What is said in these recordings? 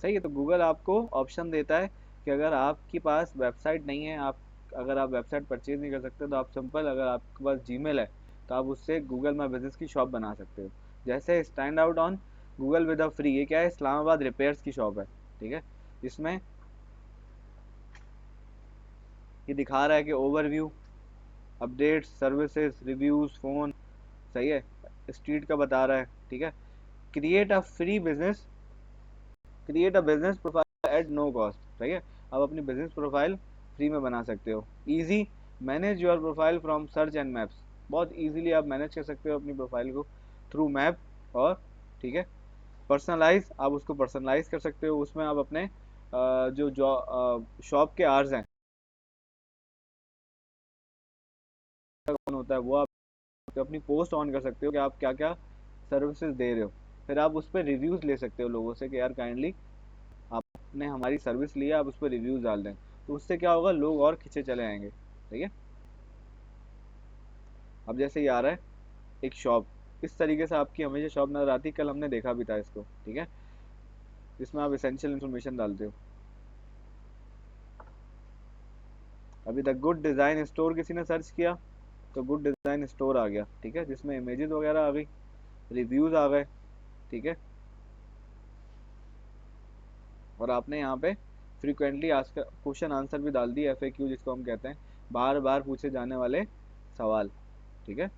सही है। तो गूगल आपको ऑप्शन देता है कि अगर आपके पास वेबसाइट नहीं है, आप अगर आप वेबसाइट परचेज नहीं कर सकते, तो आप सिंपल, अगर आपके पास जीमेल है तो आप उससे गूगल माई बिजनेस की शॉप बना सकते हो। जैसे stand out on Google with a free, ये क्या है, इस्लामाबाद रिपेयर्स की शॉप है, ठीक है। इसमें ये दिखा रहा है कि overview, updates, services, reviews, phone, सही है, स्ट्रीट का बता रहा है, ठीक है। Create a free business, create a business profile at no cost, सही है। आप अपनी बिजनेस प्रोफाइल फ्री में बना सकते हो। Easy, manage your profile from search and maps, बहुत इजीली आप मैनेज कर सकते हो अपनी प्रोफाइल को थ्रू मैप, और ठीक है। पर्सनलाइज, आप उसको पर्सनलाइज कर सकते हो, उसमें आप अपने जो शॉप के आर्स हैं, कौन होता है वो आप अपनी पोस्ट ऑन कर सकते हो कि आप क्या क्या सर्विसेज दे रहे हो। फिर आप उस पर रिव्यूज़ ले सकते हो लोगों से कि यार काइंडली आपने हमारी सर्विस ली है, आप उस पर रिव्यूज़ डाल दें। तो उससे क्या होगा, लोग और खींचे चले आएंगे, ठीक है। अब जैसे ये आ रहा है एक शॉप, इस तरीके से आपकी हमेशा शॉप नजर आती है, कल हमने देखा भी था इसको, ठीक है। इसमें आप एसेंशियल इन्फॉर्मेशन डालते हो। अभी तक गुड डिज़ाइन स्टोर किसी ने सर्च किया तो गुड डिज़ाइन स्टोर आ गया, ठीक है, जिसमें इमेजेस वगैरह आ गई, रिव्यूज़ आ गए, ठीक है। और आपने यहाँ पे फ्रीक्वेंटली आस्क क्वेश्चन आंसर भी डाल दिए, FAQ जिसको हम कहते हैं, बार बार पूछे जाने वाले सवाल, ठीक है।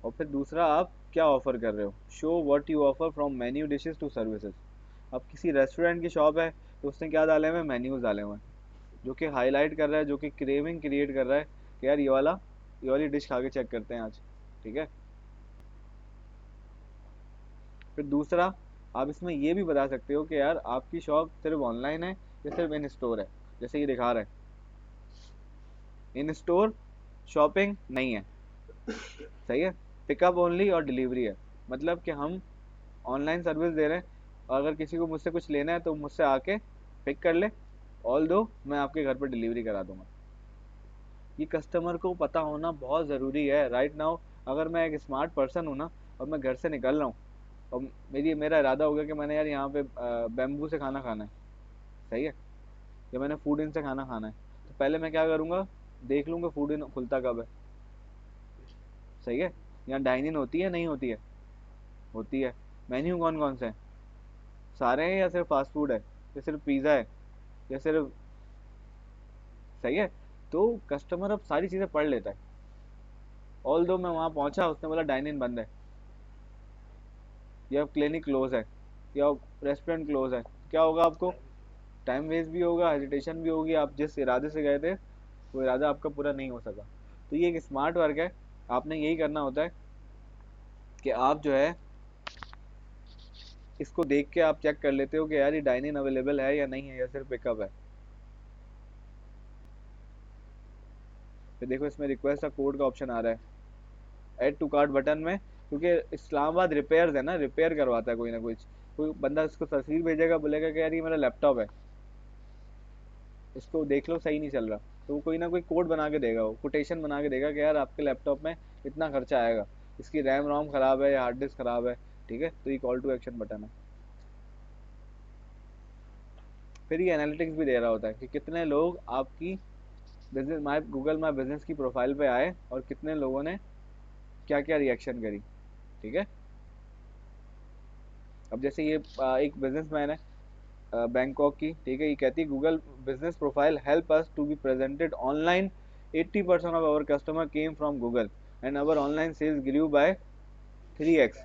और फिर दूसरा, आप क्या ऑफर कर रहे हो, show what you offer from menu dishes to services. अब किसी रेस्टोरेंट की शॉप है तो उसने क्या डाले हुए हैं, मेन्यूज डाले हुए हैं, जो कि हाईलाइट कर रहा है, जो कि क्रेविंग क्रिएट कर रहा है कि यार ये वाली डिश खा के चेक करते हैं आज, ठीक है। फिर दूसरा, आप इसमें ये भी बता सकते हो कि यार आपकी शॉप सिर्फ ऑनलाइन है या सिर्फ इन स्टोर है। जैसे ये दिखा रहा है, इन स्टोर शॉपिंग नहीं है, सही है, पिकअप ओनली और डिलीवरी है। मतलब कि हम ऑनलाइन सर्विस दे रहे हैं, और अगर किसी को मुझसे कुछ लेना है तो मुझसे आके पिक कर ले, ऑल दो मैं आपके घर पर डिलीवरी करा दूंगा। ये कस्टमर को पता होना बहुत ज़रूरी है राइट नाउ। अगर मैं एक स्मार्ट पर्सन हूँ ना, और मैं घर से निकल रहा हूँ, और मेरा इरादा हो गया कि मैंने यार यहाँ पे बैम्बू से खाना खाना है, सही है, या मैंने फूड इन से खाना खाना है, तो पहले मैं क्या करूँगा, देख लूँगा फूड इन खुलता कब है, सही है। यहाँ डाइन इन होती है नहीं होती है, होती है। मेन्यू कौन कौन से हैं, सारे हैं या सिर्फ फास्ट फूड है, या सिर्फ पिज़्ज़ा है, या सिर्फ, सही है। तो कस्टमर अब सारी चीज़ें पढ़ लेता है। ऑल दो मैं वहाँ पहुँचा, उसने बोला डाइन इन बंद है, या क्लिनिक क्लोज है, या रेस्टोरेंट क्लोज है, क्या होगा आपको, टाइम वेस्ट भी होगा, हेजिटेशन भी होगी, आप जिस इरादे से गए थे वो इरादा आपका पूरा नहीं हो सका। तो ये एक स्मार्ट वर्क है, आपने यही करना होता है कि आप जो है इसको देख के आप चेक कर लेते हो कि यार ये डाइन इन अवेलेबल है या नहीं है, या सिर्फ पिकअप है। फिर देखो इसमें रिक्वेस्ट का कोड का ऑप्शन आ रहा है, ऐड टू कार्ट बटन में, क्योंकि इस्लामाबाद रिपेयर्स है ना, रिपेयर करवाता है कोई ना कोई बंदा इसको तस्वीर भेजेगा, बोलेगा कि यार ये मेरा लैपटॉप है, इसको देख लो सही नहीं चल रहा, तो वो कोई ना कोई कोड बना के देगा, वो कोटेशन बना के देगा कि यार आपके लैपटॉप में इतना खर्चा आएगा, इसकी रैम रोम खराब है या हार्ड डिस्क खराब है, ठीक है। तो ये कॉल टू एक्शन बटन है। फिर ये एनालिटिक्स भी दे रहा होता है कि कितने लोग आपकी business my Google my business की प्रोफाइल पे आए और कितने लोगों ने क्या क्या रिएक्शन करी, ठीक है। अब जैसे ये एक बिजनेसमैन है बैंकॉक की, ठीक है, ये कहती है Google business profile help us to be presented online, 80% of our customer came from Google and our online sales grew by 3x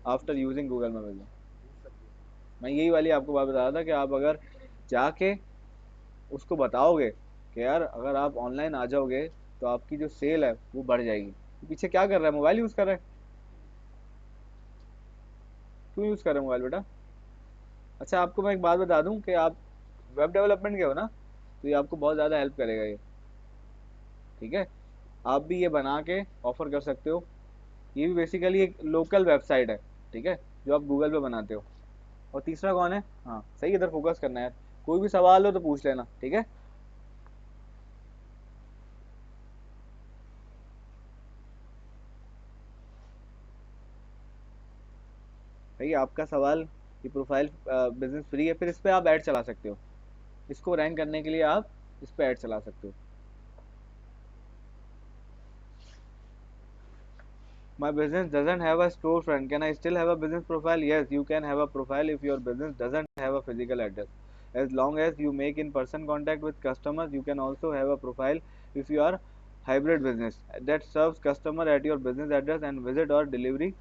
after using Google my business. मैं यही वाली आपको बात बता रहा था कि आप अगर जाके उसको बताओगे कि यार अगर आप ऑनलाइन आ जाओगे तो आपकी जो सेल है वो बढ़ जाएगी। तो पीछे क्या कर रहा है, मोबाइल यूज़ कर रहा है, क्यों यूज़ कर रहा है मोबाइल बेटा। अच्छा आपको मैं एक बात बता दूं कि आप वेब डेवलपमेंट के हो ना, तो ये आपको बहुत ज़्यादा हेल्प करेगा ये, ठीक है। आप भी ये बना के ऑफर कर सकते हो। ये भी बेसिकली एक लोकल वेबसाइट है, ठीक है, जो आप गूगल पे बनाते हो। और तीसरा कौन है, हाँ सही, इधर फोकस करना है, कोई भी सवाल हो तो पूछ लेना, ठीक है। भाई आपका सवाल ये प्रोफाइल बिजनेस फ्री है, फिर इस पे आप ऐड चला सकते हो। इसको रैंक करने के लिए आप इस पे ऐड चला सकते हो। My business doesn't have a storefront. Can I still have a business profile? Yes, you can have a profile if your business doesn't have a physical address. As long as you make in-person contact with customers, you can also have a profile if you are hybrid business that serves customer at your business address and visit or delivery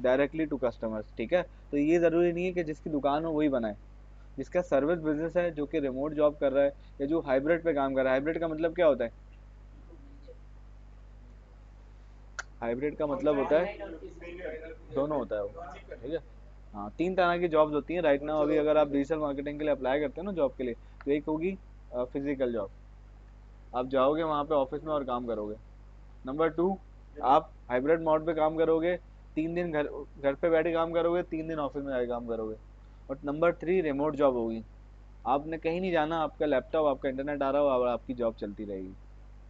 directly to customers। ठीक है, तो ये ज़रूरी नहीं है कि जिसकी दुकान हो वही बनाए। जिसका सर्विस बिजनेस है, जो कि रिमोट जॉब कर रहा है या जो हाइब्रिड पे काम कर रहा है। हाइब्रिड का मतलब क्या होता है? हाइब्रिड का मतलब होता है दोनों होता है वो। ठीक है, हाँ, तीन तरह की जॉब्स होती हैं राइट नाउ। अभी अगर आप डिजिटल मार्केटिंग के लिए अप्लाई करते हो ना जॉब के लिए, तो एक होगी फिजिकल जॉब, आप जाओगे वहाँ पे ऑफिस में और काम करोगे। नंबर टू, आप हाइब्रिड मोड पे काम करोगे, 3 दिन घर घर पे बैठे काम करोगे, 3 दिन ऑफिस में जाके काम करोगे। और नंबर थ्री रिमोट जॉब होगी, आपने कहीं नहीं जाना, आपका लैपटॉप आपका इंटरनेट आ रहा हो और आपकी जॉब चलती रहेगी।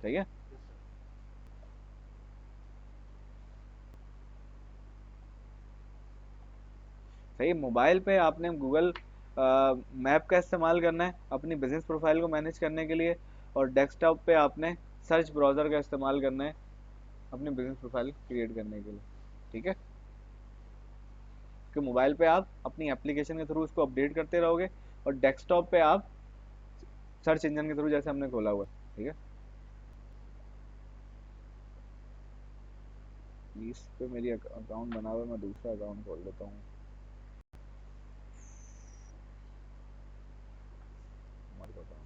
ठीक है, सही। मोबाइल पे आपने गूगल मैप का इस्तेमाल करना है अपनी बिजनेस प्रोफाइल को मैनेज करने के लिए, और डेस्कटॉप पे आपने सर्च ब्राउज़र का इस्तेमाल करना है अपनी बिजनेस प्रोफाइल क्रिएट करने के लिए। ठीक है, कि मोबाइल पे आप अपनी एप्लीकेशन के थ्रू उसको अपडेट करते रहोगे, और डेस्कटॉप पे आप सर्च इंजन के थ्रू जैसे हमने खोला हुआ है। ठीक है, इस पे मेरी अकाउंट बना हुआ है, मैं दूसरा अकाउंट खोल लेता हूँ। हमारे अकाउंट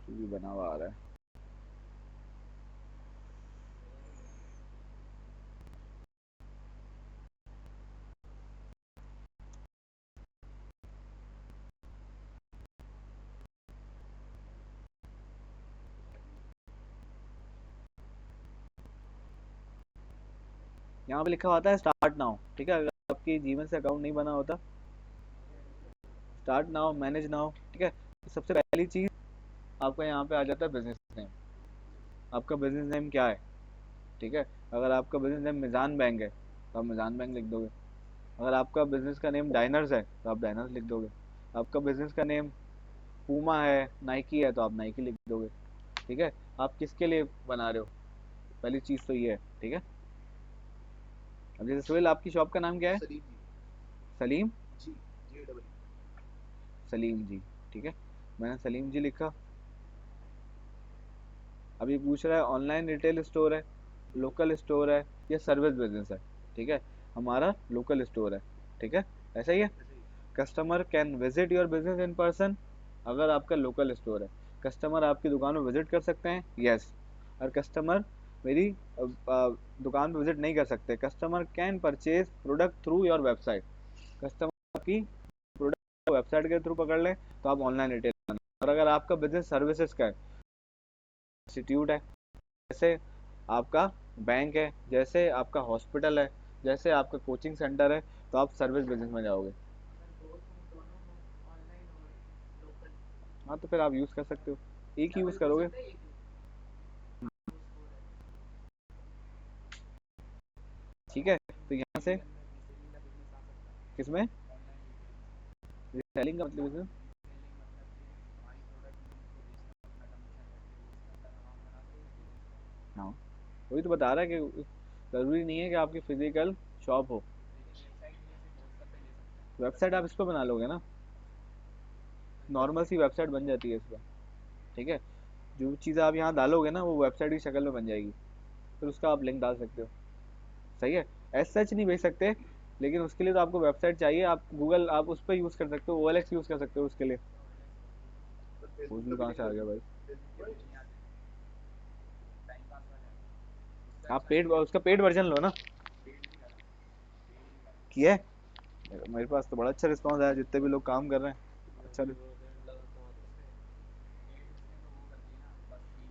भी बना हुआ आ रहा है। यहाँ पे लिखा होता है स्टार्ट नाउ। ठीक है, अगर आपकी जीमेल से अकाउंट नहीं बना होता, स्टार्ट नाउ, मैनेज नाउ। ठीक है, तो सबसे पहली चीज आपका यहाँ पे आ जाता है बिजनेस नेम। आपका बिजनेस नेम क्या है? ठीक है, अगर आपका बिजनेस नेम मिजान बैंक है तो आप मिजान बैंक लिख दोगे। अगर आपका बिजनेस का नेम डाइनर्स है तो आप डाइनर्स लिख दोगे। आपका बिजनेस का नेम पूमा है, नाइकी है, तो आप नाइकी लिख दोगे। ठीक है, आप किसके लिए बना रहे हो, पहली चीज तो ये है। ठीक है, अब जैसे सोहेल, आपकी शॉप का नाम क्या है? सलीम सलीम जी। ठीक है, मैंने सलीम जी लिखा। अभी पूछ रहा है ऑनलाइन रिटेल स्टोर है, लोकल स्टोर है, या सर्विस बिजनेस है। ठीक है, हमारा लोकल स्टोर है। ठीक है, ऐसा ही है। Customer can visit your business in person, अगर आपका लोकल स्टोर है, कस्टमर आपकी दुकान में विजिट कर सकते हैं, यस। और कस्टमर मेरी दुकान पे विजिट नहीं कर सकते। Customer can purchase product through your website, customer की प्रोडक्ट वेबसाइट के थ्रू पकड़ लें तो आप ऑनलाइन रिटेल। और अगर आपका बिजनेस सर्विसेज का है, इंस्टीट्यूट है, जैसे आपका बैंक है, जैसे आपका हॉस्पिटल है, जैसे आपका कोचिंग सेंटर है, तो आप सर्विस बिजनेस में जाओगे। हाँ, तो फिर आप यूज़ कर सकते हो, एक ही यूज़ करोगे। ठीक है, तो यहाँ से किसमें सेलिंग का मतलब इसमें, हाँ, वही तो बता रहा है कि ज़रूरी नहीं है कि आपकी फिजिकल शॉप हो। वेबसाइट आप इस पर बना लोगे ना, नॉर्मल सी वेबसाइट बन जाती है इस पर। ठीक है, जो चीज़ें आप यहाँ डालोगे ना वो वेबसाइट की शक्ल में बन जाएगी, फिर उसका आप लिंक डाल सकते हो। सही है, एज सच नहीं भेज सकते, लेकिन उसके लिए तो आपको वेबसाइट चाहिए। आप गूगल आप उस पर यूज़ कर सकते हो, OLX यूज़ कर सकते हो उसके लिए। उसमें कहाँ से आ गया भाई? आप पेड उसका पेड वर्जन लो ना। किया है, मेरे पास तो बड़ा अच्छा रिस्पॉन्स आया, जितने भी लोग काम कर रहे हैं अच्छा।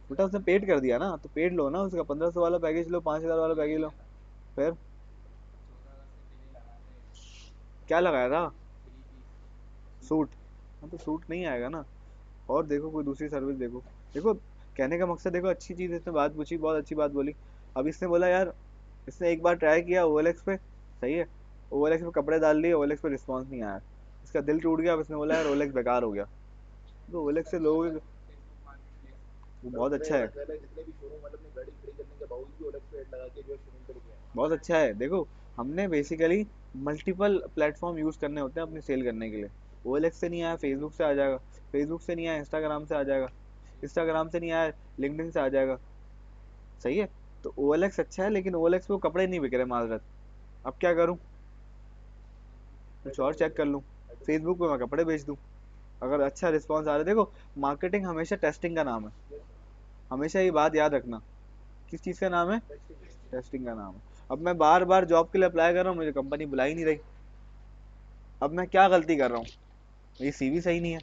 बेटा उसने पेड कर दिया ना, तो पेड लो ना, उसका 1500 वाला पैकेज लो, 5000 वाला पैकेज लो। फिर क्या लगाया था? सूट। हाँ तो सूट नहीं आएगा ना। और देखो कोई दूसरी सर्विस देखो। देखो कहने का मकसद देखो, अच्छी चीज इसने बात पूछी, बहुत अच्छी बात बोली। अब इसने बोला यार, इसने एक बार ट्राई किया ओएलएक्स पे, सही है, ओएलएक्स पे कपड़े डाल लिए, ओएलएक्स पे रिस्पांस नहीं आया, इसका दिल टूट गया। अब इसने बोला यार ओएलएक्स बेकार हो गया। तो ओएलएक्स से लोग, वो बहुत अच्छा है, जितने भी शोरूम वाले अपनी गाड़ी खड़ी करने के बावजूद भी ओलेक्स पे एड लगा के जो है शोरूम पे लेके आए। बहुत अच्छा है। देखो हमने बेसिकली मल्टीपल प्लेटफॉर्म यूज करने होते हैं अपनी सेल करने के लिए। ओएलएक्स से नहीं आया, फेसबुक से आ जाएगा, फेसबुक से नहीं आया, इंस्टाग्राम से आ जाएगा, इंस्टाग्राम से नहीं आया, लिंक्डइन से आ जाएगा, सही है। तो ओएलएक्स अच्छा है, लेकिन ओएलएक्स पे वो कपड़े नहीं बिक रहे माजरत। अब क्या करूं, कुछ और चेक कर लूं, फेसबुक पे मैं कपड़े बेच दूं, अगर अच्छा रिस्पॉन्स आ रहा है। देखो मार्केटिंग हमेशा टेस्टिंग का नाम है, हमेशा ये बात याद रखना। किस चीज़ का नाम है? टेस्टिंग का नाम है। अब मैं बार बार जॉब के लिए अप्लाई कर रहा हूँ, मुझे कंपनी बुला ही नहीं रही। अब मैं क्या गलती कर रहा हूँ? ये सीवी सही नहीं है।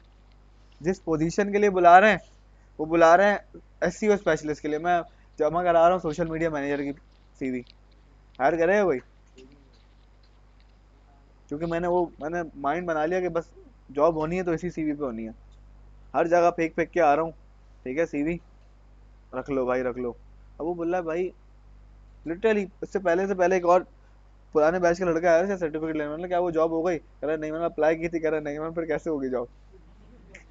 जिस पोजीशन के लिए बुला रहे हैं, वो बुला रहे हैं एससीओ स्पेशलिस्ट के लिए, मैं जमा करा रहा हूँ सोशल मीडिया मैनेजर की सीवी। हायर करेगा कोई? क्योंकि मैंने माइंड बना लिया कि बस जॉब होनी है तो इसी सीवी पे होनी है। हर जगह फेंक फेंक के आ रहा हूँ, ठीक है, सीवी रख लो भाई रख लो। अब वो बोल रहा है भाई, लिटरली इससे पहले एक और पुराने बैच का लड़का आया था सर्टिफिकेट लेने, मतलब क्या वो जॉब हो गई? कह रहा नहीं, मैंने अप्लाई की थी। कह रहा नहीं, मैंने फिर कैसे होगी जॉब?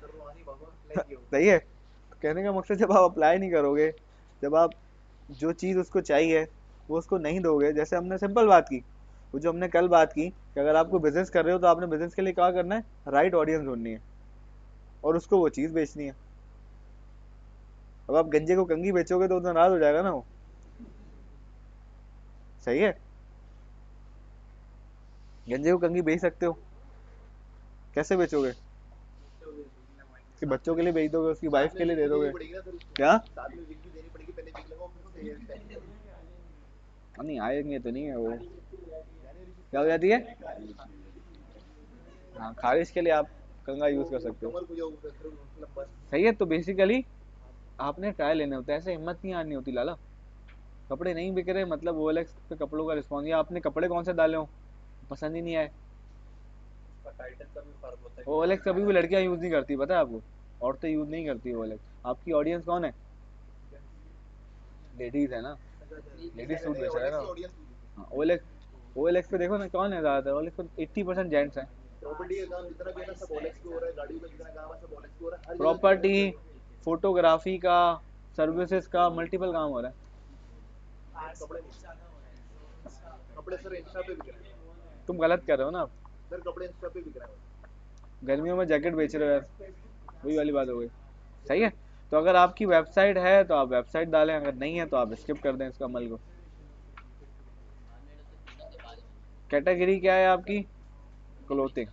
करवानी भगवान अप्लाई किया सही है। तो कहने का मकसद, जब आप अप्लाई नहीं करोगे, जब आप जो चीज़ उसको चाहिए वो उसको नहीं दोगे, जैसे हमने सिंपल बात की, वो जो हमने कल बात की कि अगर आपको बिजनेस कर रहे हो तो आपने बिजनेस के लिए क्या करना है, राइट ऑडियंस ढूंढनी है और उसको वो चीज़ बेचनी है। अब आप गंजे को कंगी बेचोगे तो नाराज हो जाएगा ना वो, सही है। गंजे को कंगी बेच सकते हो, कैसे बेचोगे? उसके बच्चों के लिए बेच दोगे, उसकी वाइफ साथ में के लिए विक दे भी देनी दोगे। पड़ेगी ना सर उसको। क्या? साथ में विक भी देनी पड़ेगी, पहले विक लगाओ फिर उससे हेयर स्टाइल करो। नहीं आएंगे तो नहीं है वो, जाने वाली चीज क्या को हो जाती है? खारिज। हाँ खारिश के लिए आप कंघा वो यूज कर सकते हो। कमर को जो मतलब बस। सही है। तो बेसिकली आपने ट्राई लेने होते हैं, ऐसे हिम्मत नहीं आनी होती लाला। कपड़े नहीं बिक रहे मतलब ओएलएक्स पे कपड़ों का रिस्पॉन्स, या आपने कपड़े कौन से डाले हो पसंद ही नहीं आए। उसका टाइटल का भी फर्क होता है कि ओएलएक्स टाइटल कभी क्या भी है। लड़कियां यूज नहीं करती, पता है आपको? औरतें यूज नहीं करती ओएलएक्स। आपकी ऑडियंस कौन है? लेडीज है ना, लेडीज सूट मैंने बेच रहा है ओलेक्स की ना। ऑडियंस पूछी थी। हाँ ओएलएक्स, ओएलएक्स पे देखो ना कौन है ज्यादातर, ओएलएक्स पे 80% जेंट्स हैं। प्रॉपर्टी का काम जितना भी है ना सब ओलेक्स पे हो रहा है, गाड़ियों का जितना काम है सब ओलेक्स पे हो रहा है, हर जगह पे प्रॉपर्टी, ओलेक्स है। फोटोग्राफी का, सर्विसेज का, मल्टीपल काम हो रहा है। कपड़े नहीं, कपड़े सर इंस्टा पे बिक रहे हैं। तुम गलत कर रहे हो ना। सर कपड़े इंस्टा पे बिक रहे हैं। गर्मियों में जैकेट बेच रहे हो यार, वही वाली बात हो गई। सही है। तो अगर आपकी वेबसाइट है तो आप वेबसाइट डालें, अगर नहीं है तो आप स्किप कर दें इसका अमल को। कैटेगरी क्या है आपकी? क्लोथिंग।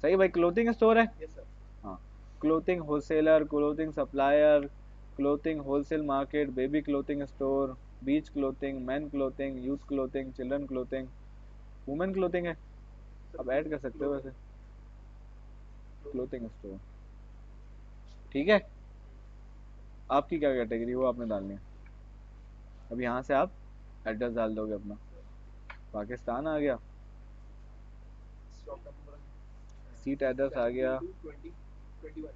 सही भाई, क्लोथिंग स्टोर है। Yes sir. हाँ, clothing wholesaler, clothing supplier, clothing wholesale market, baby clothing store, beach clothing, man clothing, youth clothing, children clothing, women clothing है। सर आप ऐड कर सकते हो क्लोथिंग, वैसे। क्लोथिंग क्लोथिंग स्टोर, ठीक है। आपकी क्या कैटेगरी वो आपने डालनी है। अब यहाँ से आप एड्रेस डाल दोगे अपना। पाकिस्तान आ गया, स्टॉक नंबर सीट एड्रेस आ गया। 17 2 20 21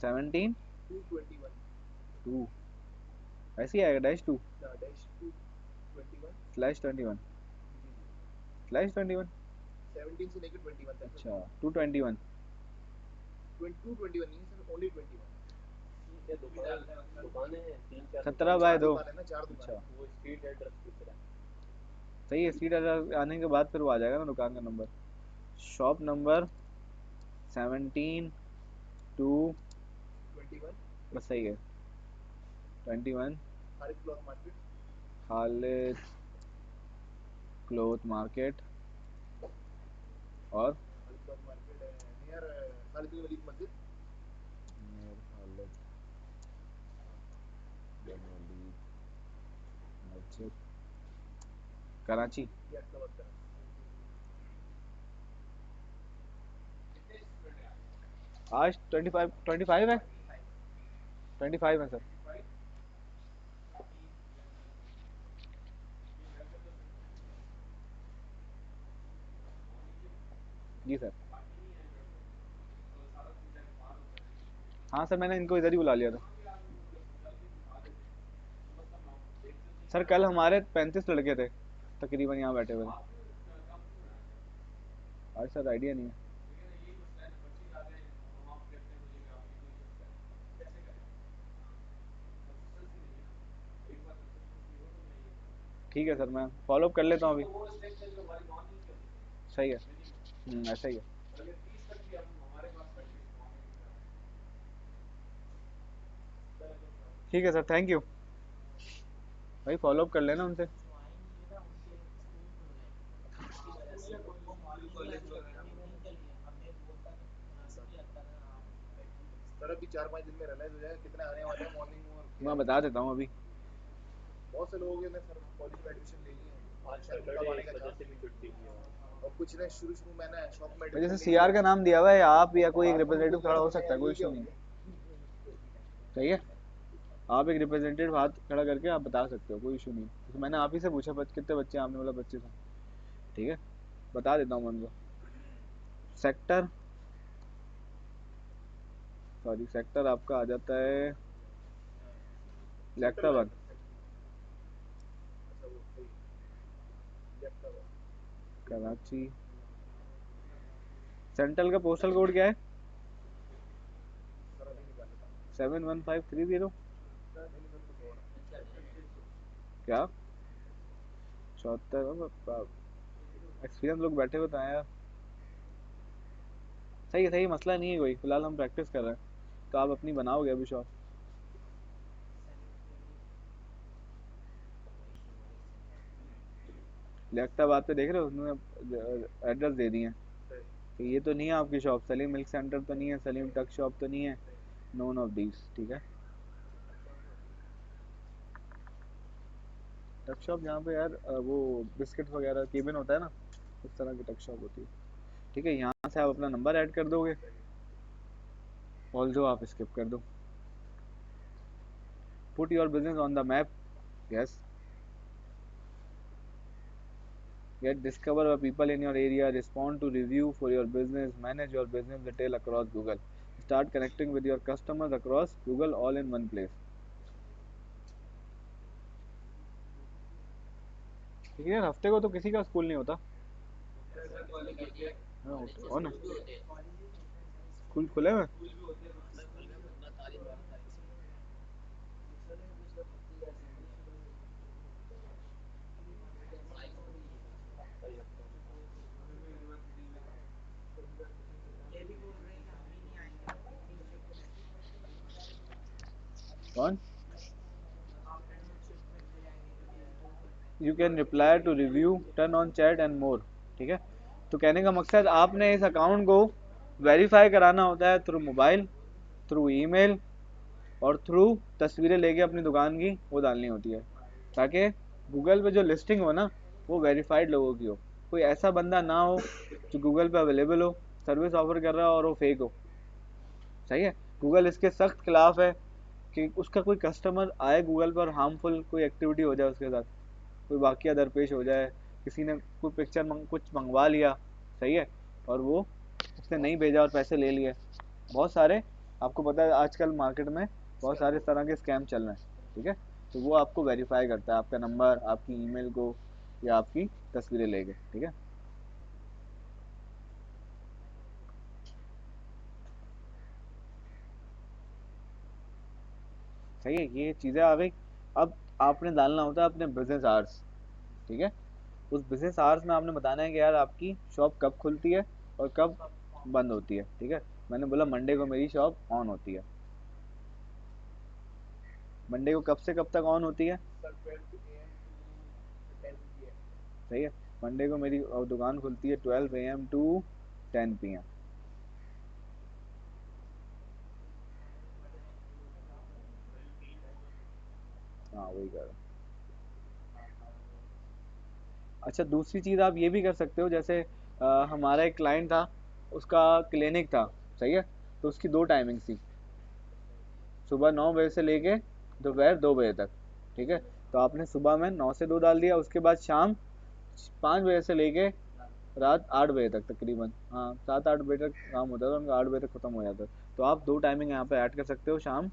17 2 21 2, ऐसे ही आएगा, -2 डैश 2 21। /21 जी जी। /21। 17 से लेकर 21 तक सर। अच्छा 221। 2 21 नहीं है सर, ओनली 21। ये दुकान दुकानें हैं, 3 4 17 दुकान, बाय 4 2। दुकान है ना, 4 दुकान अच्छा है। वो स्ट्रीट एड्रेस पूछ रहा है। सही है, सीट एड्रेस आने के बाद फिर वो आ जाएगा ना दुकान का नंबर। शॉप नंबर 17 2, 21 बस सही है, 21 Khalid cloth market. Khalid cloth market. और Khalid cloth market near Khalid बिन वलीद मस्जिद। नियर खालिद बिन वलीद मस्जिद, कराची। ये अहमदाबाद का है। आज 25 है, 25 है सर। जी सर। हाँ सर, मैंने इनको इधर ही बुला लिया था सर। कल हमारे 35 लड़के थे तकरीबन यहाँ बैठे हुए थे। आज सर आइडिया नहीं है। ठीक है सर, मैं फॉलो अप कर लेता हूँ अभी। सही है। ऐसा ही है। ठीक है सर, थैंक यू। भाई फॉलो अप कर लेना उनसे। सर अभी 4-5 दिन में रियलाइज हो जाएगा कितने आने वाले हैं मॉर्निंग और क्या मैं है। बता देता हूँ अभी। बहुत से लोगों ने सर कॉलेज में एडमिशन ले लिए हैं, आज शायद उनका सैटरडे आने इस का वजह चांस से भी नहीं छुट्टी है। की है। और कुछ ने शुरू शुरू मैंने शॉप में भाई जैसे एडमिशन ले सीआर लिया। का नाम दिया हुआ है, आप या कोई एक बाद में उनको रिप्रेजेंटेटिव खड़ा हो पता सकता है, यार कोई ये क्या इशू हो नहीं है। गया। सही है। आप एक रिप्रेजेंटेटिव हाथ खड़ा करके आप बता सकते हो, कोई इशू नहीं है। तो मैंने आप ही से पूछा कितने बच्चे हैं, आपने बोला 25 हैं। ठीक है, बता देता हूँ मैं उनको। सेक्टर, सॉरी सेक्टर आपका आ जाता है सेंट्रल लैक्टाबाद, लाइन अच्छा वो सही लेफ्ट का कराची। सेंट्रल का पोस्टल कोड क्या है? सर अभी निकाले था 71530। नहीं सर कुछ और क्या 74? एक्सपीरियंस लोग बैठे हुए तो हैं यार। सही है, सही, मसला नहीं है कोई। फिलहाल हम प्रैक्टिस कर रहे हैं, तो आप अपनी बनाओगे अभी शॉप। लैक्टाबाद पे देख रहे हो, उन्होंने एड्रेस दे दिए हैं सही कि ये तो नहीं है आपकी शॉप। सलीम मिल्क सेंटर तो नहीं है, सलीम टक शॉप तो नहीं है, नोन ऑफ दीज। ठीक है, टक शॉप जहाँ पे यार वो बिस्किट वगैरह केबिन होता है ना, उस तरह की टक शॉप होती है। ठीक है, यहाँ से आप अपना नंबर ऐड कर दोगे, ऑल जो आप स्किप कर दो। Put your business on the map. Yes. Get discover the people in your area, respond to review for your business, manage your business detail across Google. Start connecting with your customers across Google all in one place. ठीक है, हफ्ते को तो किसी का school नहीं होता। हाँ, कौन है? स्कूल खुले हुए? कौन? You can reply to review, turn on chat and more. ठीक है, तो कहने का मकसद आपने इस अकाउंट को वेरीफाई कराना होता है थ्रू मोबाइल, थ्रू ईमेल और थ्रू तस्वीरें लेके अपनी दुकान की वो डालनी होती है, ताकि गूगल पे जो लिस्टिंग हो ना, वो वेरीफाइड लोगों की हो। कोई ऐसा बंदा ना हो जो गूगल पे अवेलेबल हो, सर्विस ऑफर कर रहा हो और वो फेक हो। सही है, गूगल इसके सख्त खिलाफ है कि उसका कोई कस्टमर आए गूगल पर, हार्मफुल कोई एक्टिविटी हो जाए उसके साथ, कोई वाकया दरपेश हो जाए, किसी ने कोई पिक्चर कुछ मंगवा लिया, सही है, और वो उसने नहीं भेजा और पैसे ले लिए। बहुत सारे, आपको पता है आजकल मार्केट में बहुत सारे इस तरह के स्कैम चल रहे हैं। ठीक है, तो वो आपको वेरीफाई करता है, आपका नंबर, आपकी ईमेल को या आपकी तस्वीरें लेके। ठीक है, सही है, ये चीज़ें आ गई। अब आपने डालना होता है अपने बिजनेस आवर्स। ठीक है, उस बिजनेस आवर्स में आपने बताना है कि यार आपकी शॉप कब खुलती है और कब बंद होती है। ठीक है, मैंने बोला मंडे को मेरी शॉप ऑन होती है। मंडे को कब से कब तक ऑन होती है? सर 12 AM to 10 PM सही है, मंडे को मेरी दुकान खुलती है 12 AM टू 10 PM। हाँ वही कर रहा हूँ। अच्छा, दूसरी चीज़ आप ये भी कर सकते हो, जैसे हमारा एक क्लाइंट था, उसका क्लिनिक था। सही है, तो उसकी दो टाइमिंग थी, सुबह 9 बजे से लेके दोपहर 2 बजे तक। ठीक है, तो आपने सुबह में 9 से 2 डाल दिया, उसके बाद शाम 5 बजे से लेके रात 8 बजे तक तकरीबन, हाँ 7-8 बजे तक काम होता था उनका, 8 बजे तक खत्म हो जाता। तो आप 2 टाइमिंग यहाँ पे ऐड कर सकते हो शाम।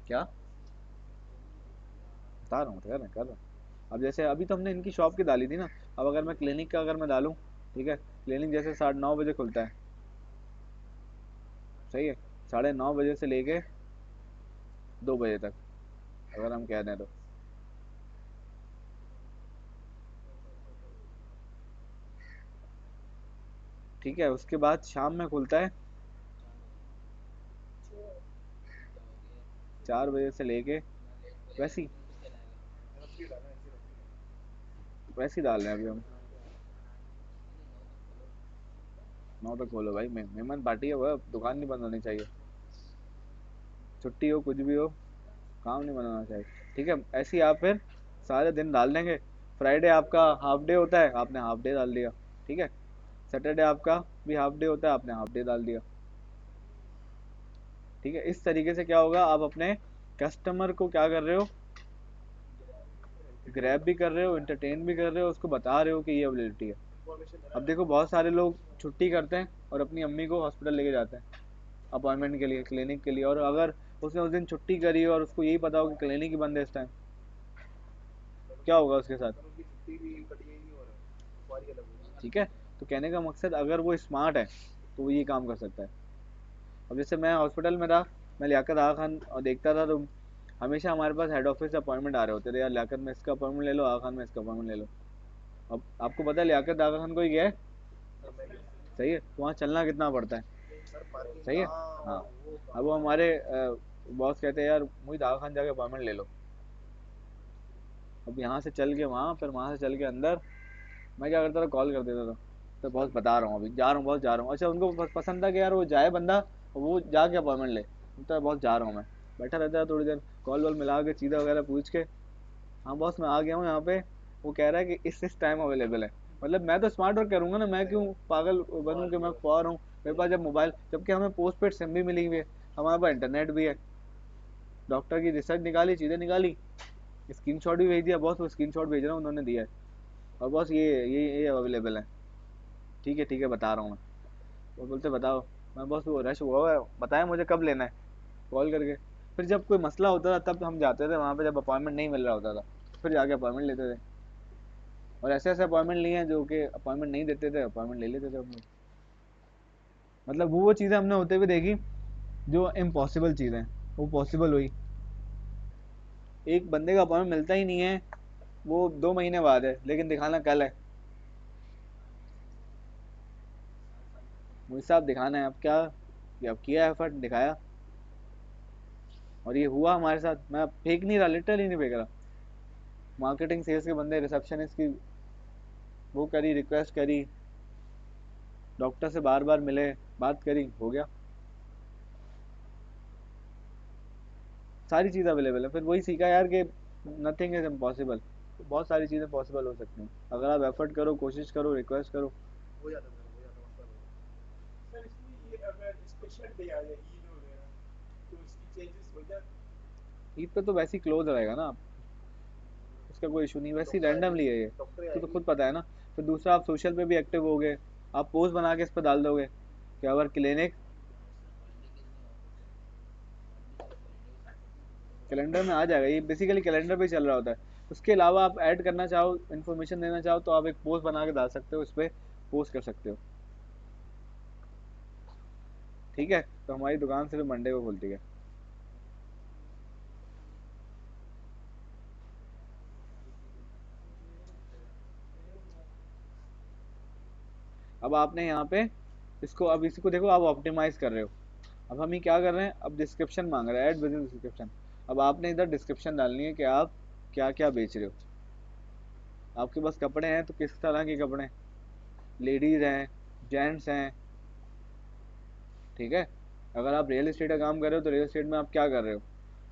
क्या बता रहा हूँ, कर रहा हूँ। अब जैसे अभी तो हमने इनकी शॉप की डाली थी ना, अब अगर मैं क्लिनिक का अगर मैं डालूँ, ठीक है, क्लिनिक जैसे 9:30 बजे खुलता है, सही है, 9:30 बजे से लेके 2 बजे तक अगर हम कह दें तो, ठीक है। उसके बाद शाम में खुलता है 4 बजे से लेके, वैसी रफली डाला है, ऐसे रफली डाला वैसी डाल रहे हैं अभी हम। 9 तक खोलो भाई, मेहमान पार्टी है, वह दुकान नहीं बंद होनी चाहिए, छुट्टी हो कुछ भी हो, काम नहीं बनाना चाहिए, ठीक है। ऐसे ही आप फिर सारे दिन डाल देंगे। फ्राइडे आपका हाफ डे होता है, आपने हाफ डे डाल दिया, ठीक है। सैटरडे आपका भी हाफ डे होता है, आपने हाफ डे डाल दिया, ठीक है। इस तरीके से क्या होगा, आप अपने कस्टमर को क्या कर रहे हो, एंटरटेन ग्रैब भी कर रहे हो, एंटरटेन भी कर रहे हो, उसको बता रहे हो कि ये अवेलेबिलिटी है। इन्फॉर्मेशन देना अब है देखो आपको। बहुत सारे लोग छुट्टी करते हैं और अपनी अम्मी को हॉस्पिटल लेके जाते हैं अपॉइंटमेंट के लिए, क्लिनिक के लिए, और अगर उसने उस दिन छुट्टी करी और उसको यही पता हो कि क्लिनिक ही बंद है इस टाइम, क्या होगा उसके साथ, तब उनकी छुट्टी भी कटेगी और सवारी अलग होगी। ठीक है। तो कहने का मकसद, अगर वो स्मार्ट है तो वो ये काम कर सकता है। अब जैसे मैं हॉस्पिटल में था, मैं लियाकत आगा खान और देखता था, तो हमेशा हमारे पास हेड ऑफिस से अपॉइंटमेंट आ रहे होते थे, यार लियाकत में इसका अपॉइंटमेंट ले लो, आगा खान में इसका अपॉइंटमेंट ले लो। अब आपको पता है लियाकत आगा खान को ही गया है, हाँ, मैं गया सही है, तो वहाँ चलना कितना पड़ता है, सर, पार्किंग सही है, कहाँ हाँ। और वो अब वो कहाँ। हमारे बॉस कहते हैं, यार मुझे आगा खान जाके अपॉइंटमेंट ले लो। अब यहाँ से चल के वहाँ, फिर वहाँ से चल के अंदर, मैं क्या करता था, कॉल कर देता था, तो बॉस बता रहा हूँ अभी जा रहा हूँ, बॉस जा रहा हूँ। अच्छा, उनको पसंद था कि यार वो जाए बंदा, वो जाके अपॉइंटमेंट ले, तो बॉस जा रहा हूँ मैं, बैठा रहता है थोड़ी देर, कॉल वॉल मिला के चीज़ा वगैरह पूछ के, हाँ बॉस मैं आ गया हूँ यहाँ पे, वो कह रहा है कि इस टाइम अवेलेबल है। मतलब मैं तो स्मार्ट वर्क करूंगा ना, मैं क्यों पागल बनूं कि मैं खुआ रहा हूँ, मेरे पास जब मोबाइल, जबकि हमें पोस्ट पेड सिम भी मिली हुई है, हमारे पास इंटरनेट भी है, डॉक्टर की रिसर्च निकाली, चीज़ें निकाली, स्क्रीनशॉट भी भेज दिया बॉस, वो स्क्रीनशॉट भेज रहा हूँ, उन्होंने दिया है, और बॉस ये अवेलेबल है, ठीक है बता रहा हूँ मैं। वो बोलते बताओ, मैं बॉस वो रश हुआ हुआ है, बताया मुझे कब लेना है, कॉल करके। फिर जब कोई मसला होता था तब हम जाते थे वहाँ पे, जब अपॉइंटमेंट नहीं मिल रहा होता था, फिर जाके अपॉइंटमेंट लेते थे। और ऐसे ऐसे अपॉइंटमेंट लिए हैं जो कि अपॉइंटमेंट नहीं देते थे, अपॉइंटमेंट ले लेते थे हम लोग। मतलब वो चीज़ें हमने होते हुए देखी जो इम्पॉसिबल चीज़ें, वो पॉसिबल हुई। एक बंदे का अपॉइंटमेंट मिलता ही नहीं है, वो 2 महीने बाद है, लेकिन दिखाना कल है, मुझे साहब दिखाना है, अब क्या, ये अब किया एफर्ट दिखाया, और ये हुआ हमारे साथ। मैं फेक नहीं रहा, लिटरली नहीं फेंक रहा। मार्केटिंग सेल्स के बंदे, रिसेप्शनिस्ट की वो करी, रिक्वेस्ट करी, डॉक्टर से बार बार मिले, बात करी, हो गया, सारी चीज़ अवेलेबल है। फिर वही सीखा यार कि नथिंग इज इम्पॉसिबल, बहुत सारी चीज़ें पॉसिबल हो सकती हैं अगर आप एफर्ट करो, कोशिश करो, रिक्वेस्ट करो। हो जाता सर, हो जाता, मसला हो जाता। सर इसमें ये अगर स्पेशल डे आ जाए, ईद वगैरह, तो इसकी चेंजेस हो जाती है। ईद पे तो वैसे ही क्लोज रहेगा ना, उसका कोई इशू नहीं, वैसे ही डॉक्टर रैंडमली आएंगे, है ये, डॉक्टर तो आएंगे। खुद पता है ना। फिर दूसरा, आप सोशल पे भी एक्टिव हो गए, आप पोस्ट बना के इस पर डाल दोगे कि अवर क्लिनिक, कैलेंडर में आ जाएगा, ये बेसिकली कैलेंडर पे चल रहा होता है। उसके अलावा आप ऐड करना चाहो, इन्फॉर्मेशन देना चाहो, तो आप एक पोस्ट बना के डाल सकते हो, इस पर पोस्ट कर सकते हो, ठीक है। तो हमारी दुकान सिर्फ मंडे को खुलती है। अब आपने यहाँ पे इसको, अब इसी को देखो, आप ऑप्टिमाइज कर रहे हो। अब हम ये क्या कर रहे हैं, अब डिस्क्रिप्शन मांग रहा है, ऐड बिजनेस डिस्क्रिप्शन। अब आपने इधर डिस्क्रिप्शन डालनी है कि आप क्या क्या बेच रहे हो। आपके पास कपड़े हैं तो किस तरह के कपड़े, लेडीज हैं, जेंट्स हैं, ठीक है। अगर आप रियल एस्टेट का काम कर रहे हो तो रियल एस्टेट में आप क्या कर रहे हो,